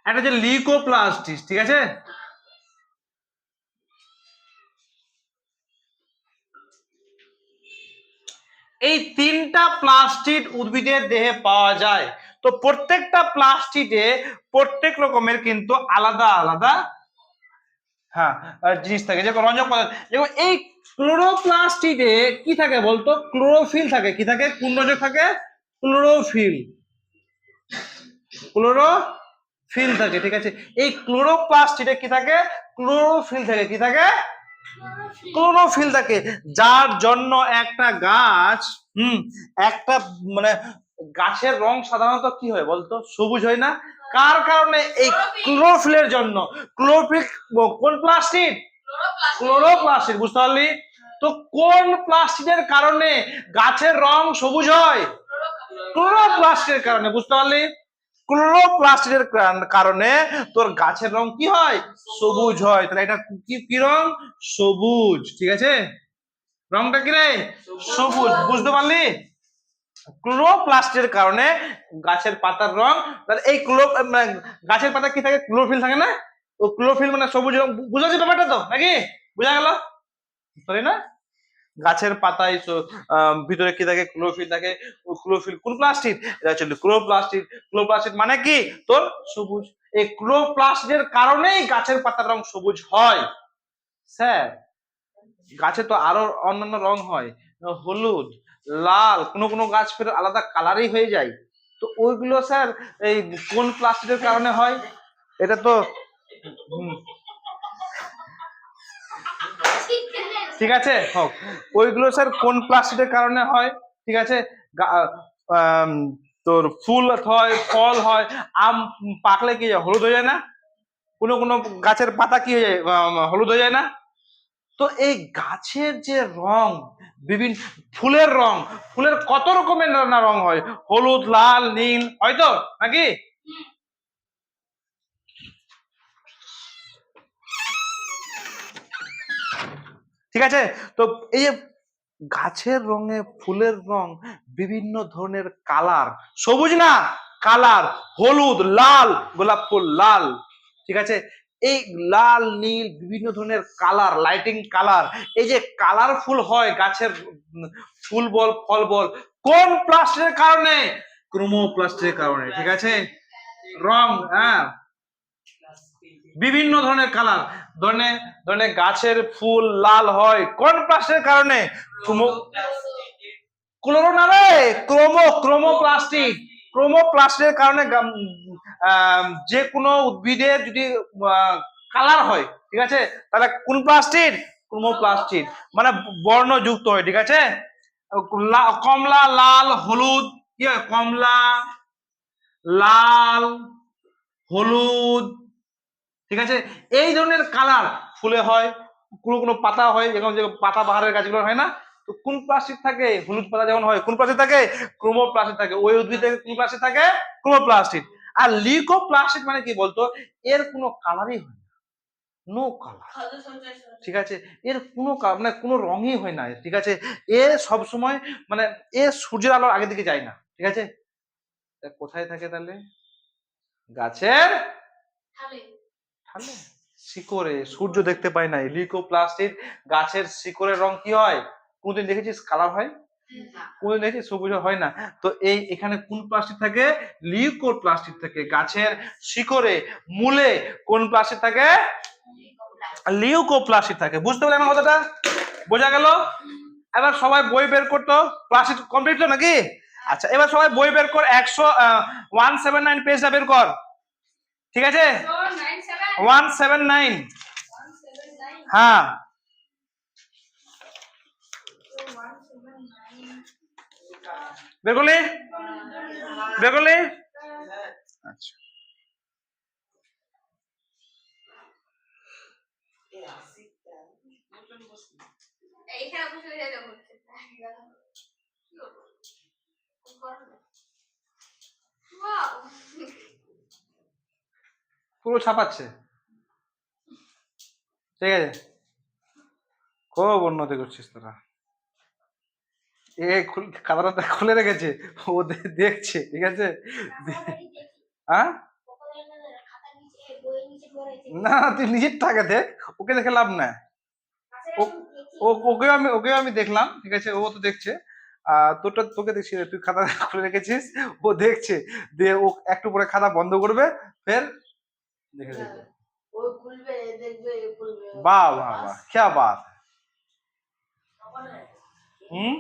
একটা হচ্ছে লিউকোপ্লাস্টিড। ঠিক আছে, এই 3টা প্লাস্টিড উদ্ভিদের দেহে পাওয়া যায়। তো প্রত্যেকটা প্লাস্টিডে প্রত্যেক রকমের কিন্তু আলাদা আলাদা হ্যাঁ জিনিস থাকে, যেমন রঞ্জক পদার্থ। যেমন এই ক্লোরোপ্লাস্টিডে কি থাকে বলতো, ক্লোরোফিল থাকে। কি থাকে, কোন রঞ্জক থাকে, ক্লোরোফিল, ক্লোরোফিল থাকে। ঠিক আছে, এই ক্লোরোপ্লাস্টিডে কি থাকে, ক্লোরোফিল থাকে। কি থাকে, ক্লোরোফিল থাকে, যার জন্য একটা গাছ একটা মানে গাছের রং সাধারণত কি হয় বলতো, সবুজ হয় না? কার কারণে, এই ক্লোরোফিলের জন্য। ক্লোরোফিল কোন প্লাস্টিড, ক্লোরোপ্লাস্টিড। বুঝতে পারলি? তো কোন প্লাস্টিডের কারণে গাছের রং সবুজ হয়, ক্লোরোপ্লাস্টের কারণে। বুঝতে পারলি? ক্লোরোপ্লাস্টের কারণে তোর গাছের রং কি হয়, সবুজ হয়। তাহলে এটা কি কি রং, সবুজ। ঠিক আছে, রংটা কি রে, সবুজ। বুঝতে পারলি? ক্লোরোপ্লাস্টের কারণে গাছের পাতার রং। তাহলে এই গাছের পাতা কি থাকে, ক্লোরোফিল থাকে না, ও ক্লোরোফিল মানে সবুজ রং, বুঝা যাচ্ছে ব্যাপারটা তো নাকি? বুঝা গেল? সরি না? গাছের পাতায় ভিতরে কি থাকে? ক্লোরোফিল থাকে। ও ক্লোরোফিল কোন প্লাস্টিড? এটা হচ্ছে ক্লোরোপ্লাস্টিড। ক্লোরোপ্লাস্টিড মানে কি? তোর সবুজ। এই ক্লোরোপ্লাস্টের কারণেই গাছের পাতার রং সবুজ হয়। স্যার গাছে তো আরো অন্যান্য রং হয়, হলুদ, লাল, কোনো কোনো গাছ ফের আলাদা কালারই হয়ে যায়। তো ওইগুলো স্যার এই কোন প্লাস্টিকের কারণে হয়? এটা তো ঠিক আছে হোক, ওইগুলো স্যার কোন প্লাস্টিকের কারণে হয়? ঠিক আছে, তোর ফুল হয়, ফল হয়, আম পাকলে কি হলুদ হয়ে যায় না? কোনো কোনো গাছের পাতা কি হয়ে যায়, হলুদ হয়ে যায় না? তো এই গাছের যে রং, বিভিন্ন ফুলের রং, ফুলের কত রকমের নানা রং হয়, হলুদ, লাল, নীল, হয়তো নাকি? ঠিক আছে, তো এই যে গাছের রঙে ফুলের রং বিভিন্ন ধরনের কালার, সবুজ না কালার, হলুদ, লাল, গোলাপ ফুল লাল, ঠিক আছে, এই লাল, নীল, বিভিন্ন ধরনের কালার, লাইটিং কালার, এই যে কালারফুল হয় গাছের ফুল বল, ফল বল, কোন প্লাস্টিকের কারণে? ক্রোমোপ্লাস্টের কারণে। ঠিক আছে, রং, হ্যাঁ, বিভিন্ন ধরনের কালার, ধরনের ধরনের গাছের ফুল লাল হয় কোন প্লাস্টিকের কারণে? ক্লোরো না রে, ক্রোমোপ্লাস্টিক। ক্রোমোপ্লাস্টের কারণে যে কোনো উদ্ভিদের যদি কালার হয়, ঠিক আছে, তাহলে কোন প্লাস্টিক? ক্রোমোপ্লাস্টিক, মানে বর্ণযুক্ত হয়। ঠিক আছে, কমলা, লাল, হলুদ, কি হয়? কমলা, লাল, হলুদ, ঠিক আছে, এই ধরনের কালার ফুলে হয়, কোনো কোনো পাতা হয়, যেমন যে পাতা বাহারের গাছগুলো হয় না, তো কোন প্লাস্টিক থাকে? হলুদ পাতা যেমন হয়, কোন প্লাস্টিক থাকে? ক্রোমোপ্লাস্টিক থাকে। ওই উদ্ভিদে কোন প্লাস্টিক থাকে? ক্রোমোপ্লাস্টিক। আর লিউকোপ্লাস্টিক মানে কি বলতো? এর কোনো কালারই হয় না, নো কালার। ঠিক আছে, এর কোনো মানে কোনো রঙই হয় না, ঠিক আছে, এ সব সময় মানে এ সূর্যের আলোর আগে দিকে যায় না। ঠিক আছে, কোথায় থাকে তাহলে? গাছের ঢালে, শিকড়ে। সূর্য দেখতে পায় না। লিউকোপ্লাস্টিক গাছের শিকড়ের রং কি হয়? কোনদিন দেখেছিস কালার হয়? কোনদিন দেখেছিস সবুজ হয় না? তো এই এখানে কোন প্লাস্টিক থাকে? লিউকোপ্লাস্টিক থাকে গাছের শিকড়ে, মূলে কোন প্লাস্টিক থাকে? লিউকোপ্লাস্টিক থাকে। বুঝতে পারলে আমার কথাটা? বোঝা গেল? এবার সবাই বই বের করতো। প্লাস্টিক কমপ্লিট তো নাকি? আচ্ছা, এবার সবাই বই বের কর, 179 পেজটা বের কর। ঠিক আছে, 179, হ্যাঁ, বের করলি? বের করলি? আচ্ছা, পুরো ছাপাচ্ছে। ঠিক আছে, খুব উন্নতি করছিস তোরা। এ খাতাটা খুলে রেখেছে, ও দেখছে। ঠিক আছে, হ্যাঁ, না তুই নিজের টাকা দেখ, ওকে দেখে লাভ নাই। ওকেও আমি দেখলাম। ঠিক আছে, ও তো দেখছে। তোরটা তোকে দেখছি, তুই খাতা খুলে রেখেছিস, ও দেখছে, দিয়ে ও একটু পরে খাতা বন্ধ করবে, ফের দেখে দেখবে। বাহ বাহ বাহ, क्या बात। হুম,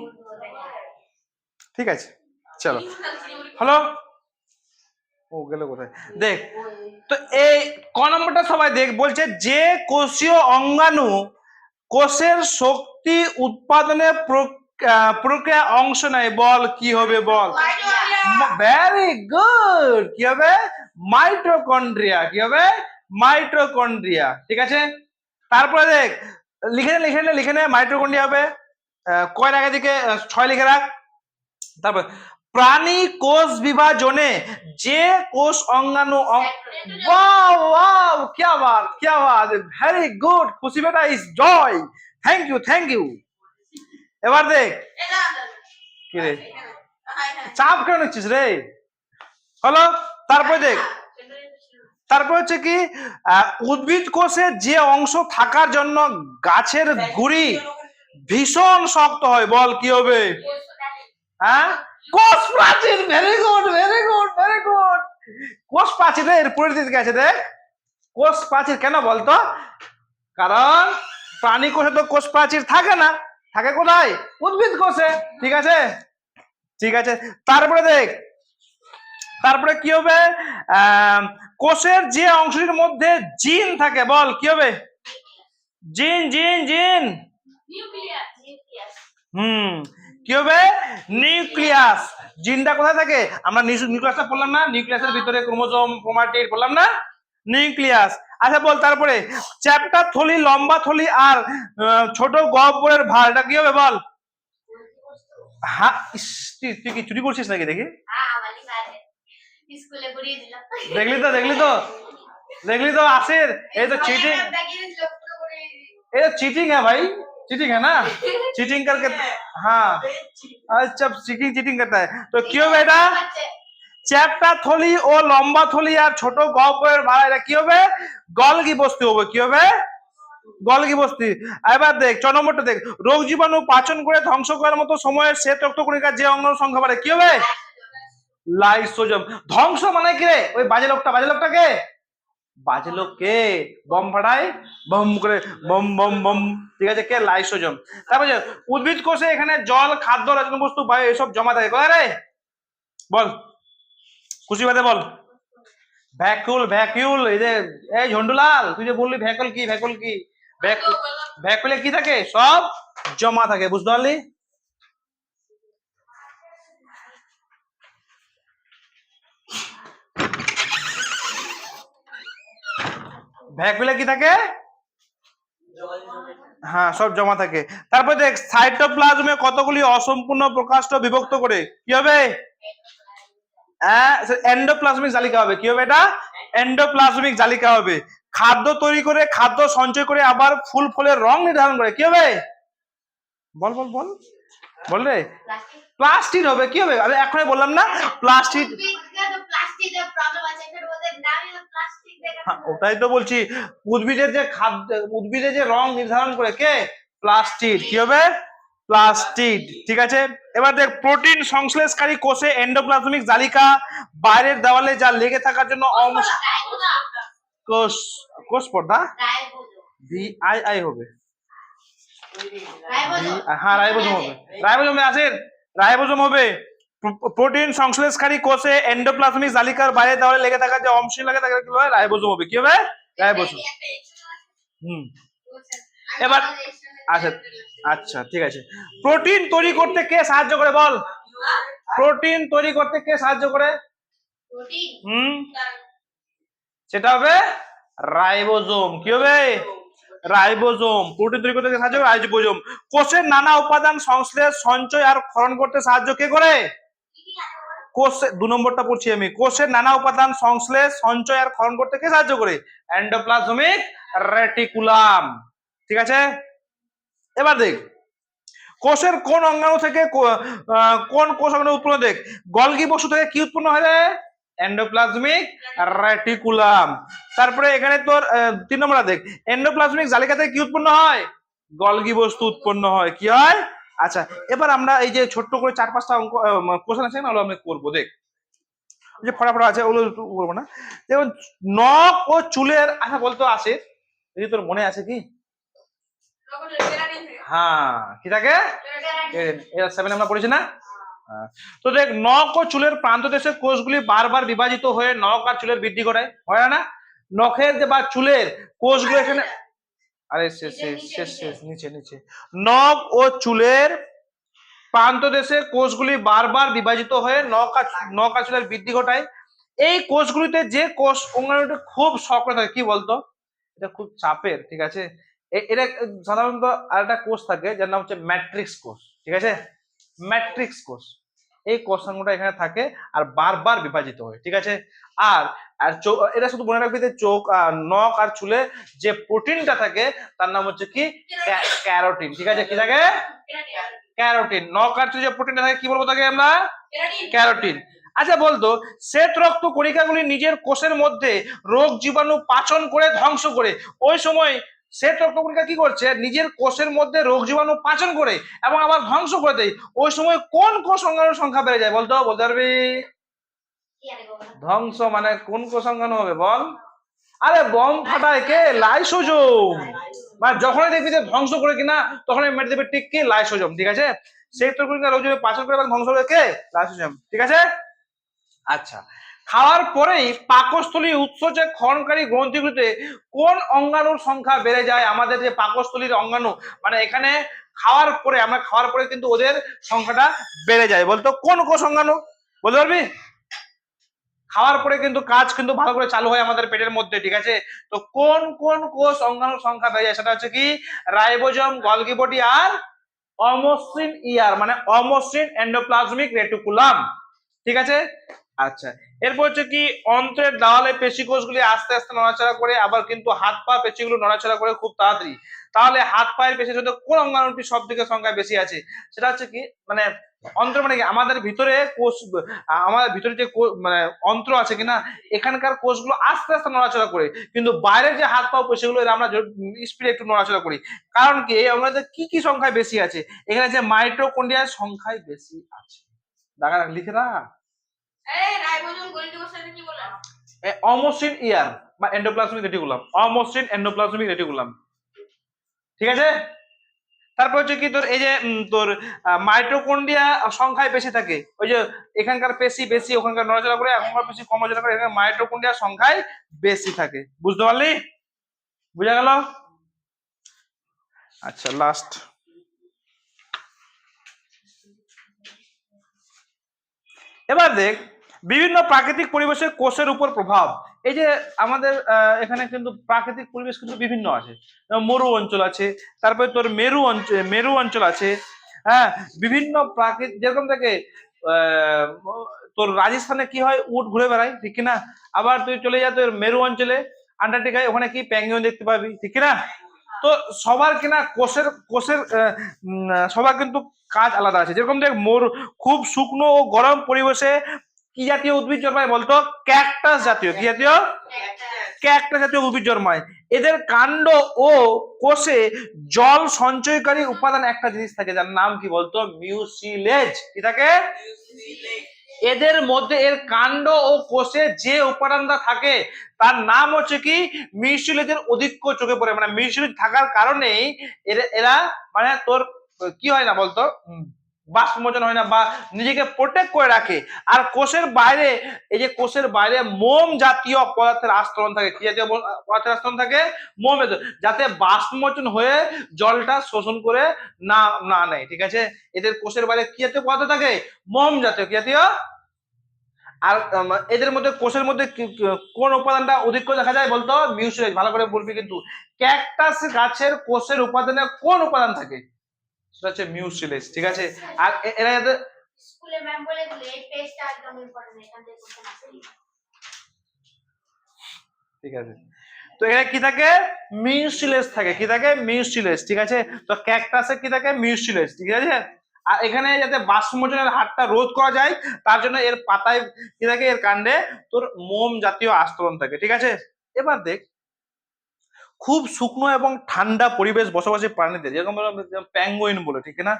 ঠিক আছে, চলো। হ্যালো, ও গেল কোথায়? দেখ, তো এই ক নম্বরটা সবাই দেখ, বলছে যে কোষীয় অঙ্গাণু কোষের শক্তি উৎপাদনে প্রক্রিয়া অংশ নেয়, বল কি হবে? বল। ভেরি গুড, কি হবে? মাইটোকন্ড্রিয়া। কি হবে? মাইটোকন্ড্রিয়া। ঠিক আছে, তারপরে দেখ, লিখে নে মাইটোকন্ড্রিয়া হবে কয়ের আগে দিকে 6 লিখে রাখ। তারপর প্রাণী কোষ বিভাজনে যে কোষ অঙ্গাণু, ওয়াও ওয়াও, क्या बात, क्या बात, ভেরি গুড, খুশি বেটা is joy, thank you, thank you. এবার দেখ, কি রে চাপ কেন নিচ্ছিস রে? হলো, তারপরে দেখ, তারপর হচ্ছে কি উদ্ভিদ কোষে যে অংশ থাকার জন্য গাছের গুড়ি ভীষণ শক্ত হয়, বল কি হবে? হ্যাঁ, কোষ প্রাচীর। Very good, very good, very good. কোষ প্রাচীর এর পরের দিকে আছে, দেখ কোষ প্রাচীর কেন বলতো? কারণ প্রাণী কোষে তো কোষ প্রাচীর থাকে না, থাকে কোথায়? উদ্ভিদ কোষে। ঠিক আছে, ঠিক আছে। তারপরে দেখ, তারপরে কি হবে? কোষের যে অংশটির মধ্যে জিন থাকে, বল কি হবে? জিন, জিন, জিন। কি হবে? নিউক্লিয়াস। জিনটা কোথায় থাকে? আমরা নিউক্লিয়াসটা পড়লাম না? নিউক্লিয়াসের ভিতরে ক্রোমোজোম, ক্রোমাটিড বললাম না? নিউক্লিয়াস। আচ্ছা বল তারপরে, চ্যাপ্টা থলি, লম্বা থলি আর ছোট গহ্বরের ভার, এটা কি হবে বল? হ্যাঁ, তুই কি চুরি করছিস নাকি দেখি? দেখলি তো, দেখলি তো, দেখলি তো আসির, এই তো চিটিং, ये चीटिंग है भाई, चीटिंग है ना, चीटिंग करके। हाँ, अच्छा चीटिंग, चीटिंग करता है तो क्यों बेटा? চ্যাপ্টা থলি ও লম্বা থলি আর ছোট গহ্বরের ভাড়া, এটা কি হবে? গলগি বস্তু হবে। কি হবে? গলগি বস্তু। এবার দেখ 6 নম্বরটা দেখ, রোগ জীবাণু পাচন করে ধ্বংস করার মতো সময়ের শ্বেত রক্তকণিকার যে অঙ্গ সংখ্যা বাড়ে, কি হবে? লাইসোজোম। ধ্বংস মানে কি রে? ওই বাজে লোকটা, বাজে লোকটা কে? বাজে লোক কে? বম ফাটায়, বম করে, বম বম বম। ঠিক আছে, কে? লাইসোজোম। তারপরে উদ্ভিদ কোষে এখানে জল, খাদ্য, রাসায়নিক বস্তু, বায়ু এসব জমা থাকে কোথায় রে? বল, খুশি বাদে বল। ভ্যাকুল, ভ্যাকুল। এই যে, এই ঝন্ডুলাল, তুই যে বললি ভ্যাকুল কি, ভ্যাকুল কি? ভ্যাকুলে কি থাকে? সব জমা থাকে, বুঝতে পারলি? ভ্যাকুলে কি থাকে? হ্যাঁ, সব জমা থাকে। তারপর দেখ, সাইটোপ্লাজমে কতগুলি অসম্পূর্ণ প্রকাষ্ট বিভক্ত করে, কি হবে? এন্ডোপ্লাজমিক জালিকা হবে। কি হবে এটা? এন্ডোপ্লাজমিক জালিকা হবে। খাদ্য তৈরি করে, খাদ্য সঞ্চয় করে, আবার ফুল ফলের রং নির্ধারণ করে, কি হবে? বল বল বল, বল রে। প্লাস্টিড হবে। কি হবে? আমি এখনই বললাম না, প্লাস্টিড। ওটাই তো বলছি, উদ্ভিদের যে খাদ্য, উদ্ভিদের যে রং নির্ধারণ করে কে? প্লাস্টিড। কি হবে? প্লাস্টিড। ঠিক আছে, এবার দেখ, প্রোটিন সংশ্লেষকারী কোষে এন্ডোপ্লাজমিক জালিকা বাইরের দেওয়ালে যা লেগে থাকার জন্য কোষ, কোষ পর্দা, ভি আই আই হবে। হ্যাঁ, রাইবোজোম হবে। রাইবোজোম আছে, রাইবোজোম হবে। প্রোটিন সংশ্লেষকারী কোষে এন্ডোপ্লাজমিক জালিকার বাইরে দেওয়ালে লেগে থাকা যে অংশ লাগে তাকে কি বলে? রাইবোজোম হবে। কি হবে? রাইবোজোম। এবার আচ্ছা, আচ্ছা ঠিক আছে। প্রোটিন তৈরি করতে কে সাহায্য করে বল? প্রোটিন তৈরি করতে কে সাহায্য করে? সেটা হবে রাইবোজোম। কি হবে? রাইবোজোম। প্রোটিন তৈরি করতে সাহায্য করে রাইবোজোম। কোষের নানা উপাদান সংশ্লেষ, সঞ্চয় আর ক্ষরণ করতে সাহায্য কে করে? কোষে 2 নম্বরটা পড়ছি আমি। কোষের নানা উপাদান সংশ্লেষ, সঞ্চয় আর ক্ষরণ করতে কে সাহায্য করে? Endoplasmic reticulum. ঠিক আছে, এবার দেখ, কোষের কোন অঙ্গাণু থেকে কোন কোষ অঙ্গাণু উৎপন্ন? দেখ, গলগি বস্তু থেকে কি উৎপন্ন হয় রে? Endoplasmic reticulum. তারপরে এখানে তোর 3 নম্বর দেখ, এন্ডোপ্লাজমিক জালিকা থেকে কি উৎপন্ন হয়? গলগি বস্তু উৎপন্ন হয়। কি হয়? আচ্ছা, এবার আমরা এই যে ছোট্ট করে 4-5টা অঙ্ক কোশ্চেন আছে না, ওগুলো আমরা করবো। দেখ, যে ফটাফট আছে ওগুলো করবো না। যেমন নখ ও চুলের, আচ্ছা বলতো আছে, যদি তোর মনে আছে কি? হ্যাঁ, কি থাকে? এটা 7 আমরা পড়েছি না? তো দেখ, নখ ও চুলের প্রান্ত দেশে কোষগুলি বারবার বিভাজিত হয়ে নখ আর চুলের বৃদ্ধি ঘটায়, হয় না? নখের বা চুলের কোষগুলো এখানে, আরে শেষ শেষ শেষ শেষ, নিচে নিচে। নখ ও চুলের প্রান্ত দেশে কোষগুলি বারবার বিভাজিত হয়ে নখ আর চুলের বৃদ্ধি ঘটায়। এই কোষগুলিতে যে কোষ অঙ্গাণুটি খুব সক্রিয় থাকে, কি বলতো? এটা খুব চাপের। ঠিক আছে, এটা সাধারণত আরেকটা কোষ থাকে যার নাম হচ্ছে ম্যাট্রিক্স কোষ। ঠিক আছে, ম্যাট্রিক্স কোষ। এই কোষাঙ্গটা এখানে থাকে আর বারবার বিভাজিত হয়। ঠিক আছে, আর আর এটা শুধু মনে রাখবি যে চোখ, নখ আর চুলে যে প্রোটিনটা থাকে তার নাম হচ্ছে কি? ক্যারোটিন। ঠিক আছে, কি থাকে? ক্যারোটিন। নখ আর চুলে যে প্রোটিনটা থাকে কি বলবো তাকে আমরা? ক্যারোটিন। আচ্ছা বলতো, শ্বেত রক্ত কণিকাগুলি নিজের কোষের মধ্যে রোগ জীবাণু পাচন করে ধ্বংস করে, ওই সময় শ্বেত রক্ত কণিকা কি করছে, নিজের কোষের মধ্যে রোগ জীবাণু পাচন করে এবং আবার ধ্বংস করে দেয়, ওই সময় কোন কোষ অঙ্গাণুর সংখ্যা বেড়ে যায় বলতো, বলতে পারবি? ধ্বংস মানে কোন কোষ অঙ্গাণু হবে বল? আরে বম ফাটায় কে? লাইসোজোম। মানে যখনই দেখবি যে ধ্বংস করে কিনা, তখনই মেরে দেবে ঠিক কি, লাইসোজোম। ঠিক আছে, শ্বেত রক্ত কণিকা রোগ জীবাণু পাচন করে এবং ধ্বংস করে কে? লাইসোজোম। ঠিক আছে। আচ্ছা, খাওয়ার পরেই পাকস্থলী উৎসেচক ক্ষরণকারী গ্রন্থিগুলিতে কোন অঙ্গাণুর সংখ্যা বেড়ে যায়? আমাদের যে পাকস্থলীর অঙ্গাণু, মানে এখানে খাওয়ার পরে, আমরা খাওয়ার পরে কিন্তু ওদের সংখ্যাটা বেড়ে যায়, বলতো কোন কোষ অঙ্গাণু? বলতে পারবি? খাওয়ার পরে কিন্তু কাজ কিন্তু ভালো করে চালু হয় আমাদের পেটের মধ্যে। ঠিক আছে, তো কোন কোন কোষ অঙ্গাণুর সংখ্যা বেড়ে যায়? সেটা হচ্ছে কি, রাইবোজোম, গলগি বডি আর অমসৃণ ইয়ার, মানে অমসৃণ এন্ডোপ্লাজমিক রেটিকুলাম। ঠিক আছে। আচ্ছা, এরপর হচ্ছে কি, অন্ত্রের দেওয়ালে পেশি কোষগুলি আস্তে আস্তে নড়াচড়া করে, আবার কিন্তু হাত পা পেশিগুলো নড়াচড়া করে খুব তাড়াতাড়ি। তাহলে হাত পায়ের পেশির মধ্যে কোন অঙ্গাণুটি সব থেকে সংখ্যায় বেশি আছে? সেটা হচ্ছে কি, মানে অন্ত্র মানে কি, আমাদের ভিতরে কোষ, আমাদের ভিতরে যে মানে অন্ত্র আছে কিনা, এখানকার কোষগুলো আস্তে আস্তে নড়াচড়া করে, কিন্তু বাইরের যে হাত পা পেশিগুলো এরা আমরা স্পিডে একটু নড়াচড়া করি। কারণ কি, এই অঙ্গের কি কি সংখ্যায় বেশি আছে? এখানে যে মাইটোকন্ড্রিয়ার সংখ্যায় বেশি আছে। দেখা লিখে না, অমসৃণ ইয়ার বা এন্ডোপ্লাজমিক রেটিকুলাম, অমসৃণ এন্ডোপ্লাজমিক রেটিকুলাম। ঠিক আছে। তারপর হচ্ছে কি, তোর এই যে তোর মাইটোকন্ড্রিয়া সংখ্যায় বেশি থাকে, ওই যে এখানকার পেশি বেশি, ওখানকার নড়াচড়া করে, এখনকার পেশি কম নড়াচড়া করে, এখানে মাইটোকন্ড্রিয়া সংখ্যায় বেশি থাকে। বুঝতে পারলি? বুঝা গেল? আচ্ছা, লাস্ট, এবার দেখ বিভিন্ন প্রাকৃতিক পরিবেশের কোষের উপর প্রভাব। এই যে আমাদের এখানে কিন্তু প্রাকৃতিক পরিবেশ কিন্তু বিভিন্ন আছে, মরু অঞ্চল আছে, তারপরে তোর মেরু অঞ্চল আছে। হ্যাঁ, বিভিন্ন প্রাকৃতিক, যেরকম থেকে তোর রাজস্থানে কি হয়, উট ঘুরে বেড়ায়, ঠিক কিনা? আবার তুই চলে যা তোর মেরু অঞ্চলে, আন্টার্কটিকায়, ওখানে কি পেঙ্গুইন দেখতে পাবি, ঠিক কিনা? তো সবার কিনা কোষের কোষের সবার কিন্তু কাজ আলাদা আছে। যেরকম দেখ, খুব শুকনো ও গরম পরিবেশে কি জাতীয় উদ্ভিদ জন্মায় বলতো? ক্যাকটাস জাতীয়, কি জাতীয়? ক্যাকটাস জাতীয় উদ্ভিদ জন্মায়। এদের কাণ্ড ও কোষে জল সঞ্চয়কারী উপাদান একটা জিনিস থাকে, যার নাম কি বলতো? মিউসিলেজ। কি থাকে? এদের মধ্যে, এর কাণ্ড ও কোষে যে উপাদানটা থাকে তার নাম হচ্ছে কি, মিউসিলেজের অধিক্য চোখে পড়ে। মানে মিউসিলেজ থাকার কারণেই এরা মানে তোর কি হয় না বলতো, বাষ্পমোচন হয় না বা নিজেকে প্রোটেক্ট করে রাখে। আর কোষের বাইরে, এই যে কোষের বাইরে মোম জাতীয় পদার্থের আস্তরণ থাকে। কি জাতীয় পদার্থের আস্তরণ থাকে? মোম, যাতে বাষ্পমোচন হয়ে জলটা শোষণ করে না না নেয়। ঠিক আছে, এদের কোষের বাইরে কি জাতীয় পদার্থ থাকে? মোম জাতীয়। কি জাতীয়? আর এদের মধ্যে, কোষের মধ্যে কোন উপাদানটা অধিক দেখা যায় বলতো? মিউসিলেজ। ভালো করে বলবি কিন্তু, ক্যাকটাস গাছের কোষের উপাদানে কোন উপাদান থাকে? সেটা হচ্ছে মিউসিলেজ। ঠিক আছে। আর এরা যাতে স্কুলে ম্যাম বলে দিলে এই পেজটা একদম ইম্পর্টেন্ট, এখান থেকে কোশ্চেন আসে। ঠিক আছে, তো এখানে কি থাকে? মিউসিলেজ থাকে। কি থাকে? মিউসিলেজ। ঠিক আছে, তো ক্যাকটাসে কি থাকে? মিউসিলেজ। ঠিক আছে। আর এখানে যাতে বাষ্পমোচনের হারটা রোধ করা যায়, তার জন্য এর পাতায় কি থাকে? এর কাণ্ডে তোর মোম জাতীয় আস্তরণ থাকে। ঠিক আছে। এবার দেখ, খুব শুকনো এবং ঠান্ডা পরিবেশ বসবাসী প্রাণীদের, যেরকম প্যাঙ্গুইন বলে, ঠিক না?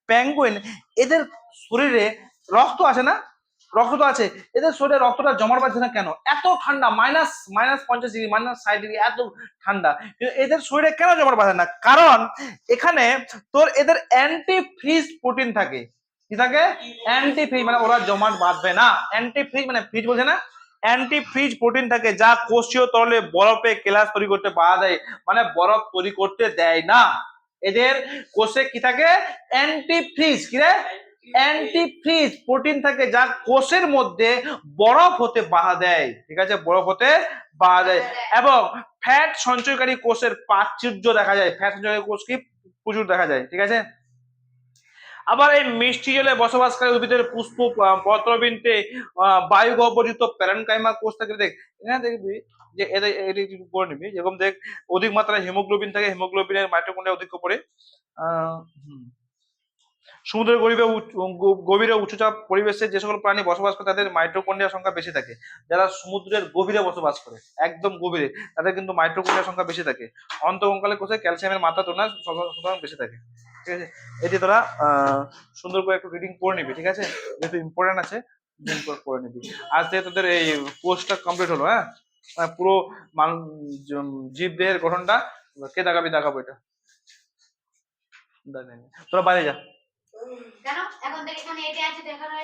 প্যাঙ্গুইন, এদের শরীরে রক্ত আছে না? রক্ত তো আছে, এদের শরীরে রক্তটা জমাট বাঁধছে না কেন? এত ঠান্ডা, মাইনাস মাইনাস 50 ডিগ্রি, -60 ডিগ্রি, এত ঠান্ডা, এদের শরীরে কেন জমাট বাঁধে না? কারণ এখানে তোর এদের অ্যান্টি ফ্রিজ প্রোটিন থাকে। কি থাকে? অ্যান্টি ফ্রিজ, মানে ওরা জমাট বাঁধবে না। অ্যান্টি ফ্রিজ মানে ফ্রিজ বলছে না, অ্যান্টি ফ্রিজ প্রোটিন থাকে, যা কোষীয় তরলে বরফে কেলাস তৈরি করতে বাধা দেয়, মানে বরফ তৈরি করতে দেয় না। এদের কোষে কি থাকে? Anti fridge. কি রে? অ্যান্টি ফ্রিজ প্রোটিন থাকে, যা কোষের মধ্যে বরফ হতে বাধা দেয়। ঠিক আছে, বরফ হতে বাধা দেয়। এবং ফ্যাট সঞ্চয়কারী কোষের প্রাচুর্য দেখা যায়। ফ্যাট সঞ্চয়কারী কোষ কি প্রচুর দেখা যায়। ঠিক আছে। আবার এই মিষ্টি জলে বসবাসকারী উদ্ভিদের পুষ্প পত্রবিন্দে বায়ু গহ্বরযুক্ত প্যারেনকাইমা কোষ থাকে। দেখ এখানে দেখবি যে এদের করে নিবি, যেরকম দেখ অধিক মাত্রায় হিমোগ্লোবিন থাকে, হিমোগ্লোবিনের মাইটোকন্ড্রিয়া অধিক পড়ে। সমুদ্রের গভীরে উচ্চচাপ পরিবেশে যে সকল প্রাণী বসবাস করে তাদের মাইটোকন্ড্রিয়ার সংখ্যা বেশি থাকে। যারা সমুদ্রের গভীরে বসবাস করে, একদম গভীরে, তাদের কিন্তু মাইটোকন্ড্রিয়ার সংখ্যা বেশি থাকে। অন্তঃকঙ্কালের কোষে ক্যালসিয়ামের মাত্রা তুলনায় সুতরাং বেশি থাকে। ঠিক আছে, এটি তোরা সুন্দর করে একটু রিডিং করে নিবি, ঠিক আছে, যেহেতু ইম্পর্টেন্ট আছে করে নিবি। আজ থেকে তোদের এই কোর্সটা কমপ্লিট হলো। হ্যাঁ, পুরো জীবদেহের গঠনটা কে দেখাবো এটা, তোরা বাইরে যা। কেন এখন দেখ এখানে এটা আছে দেখানো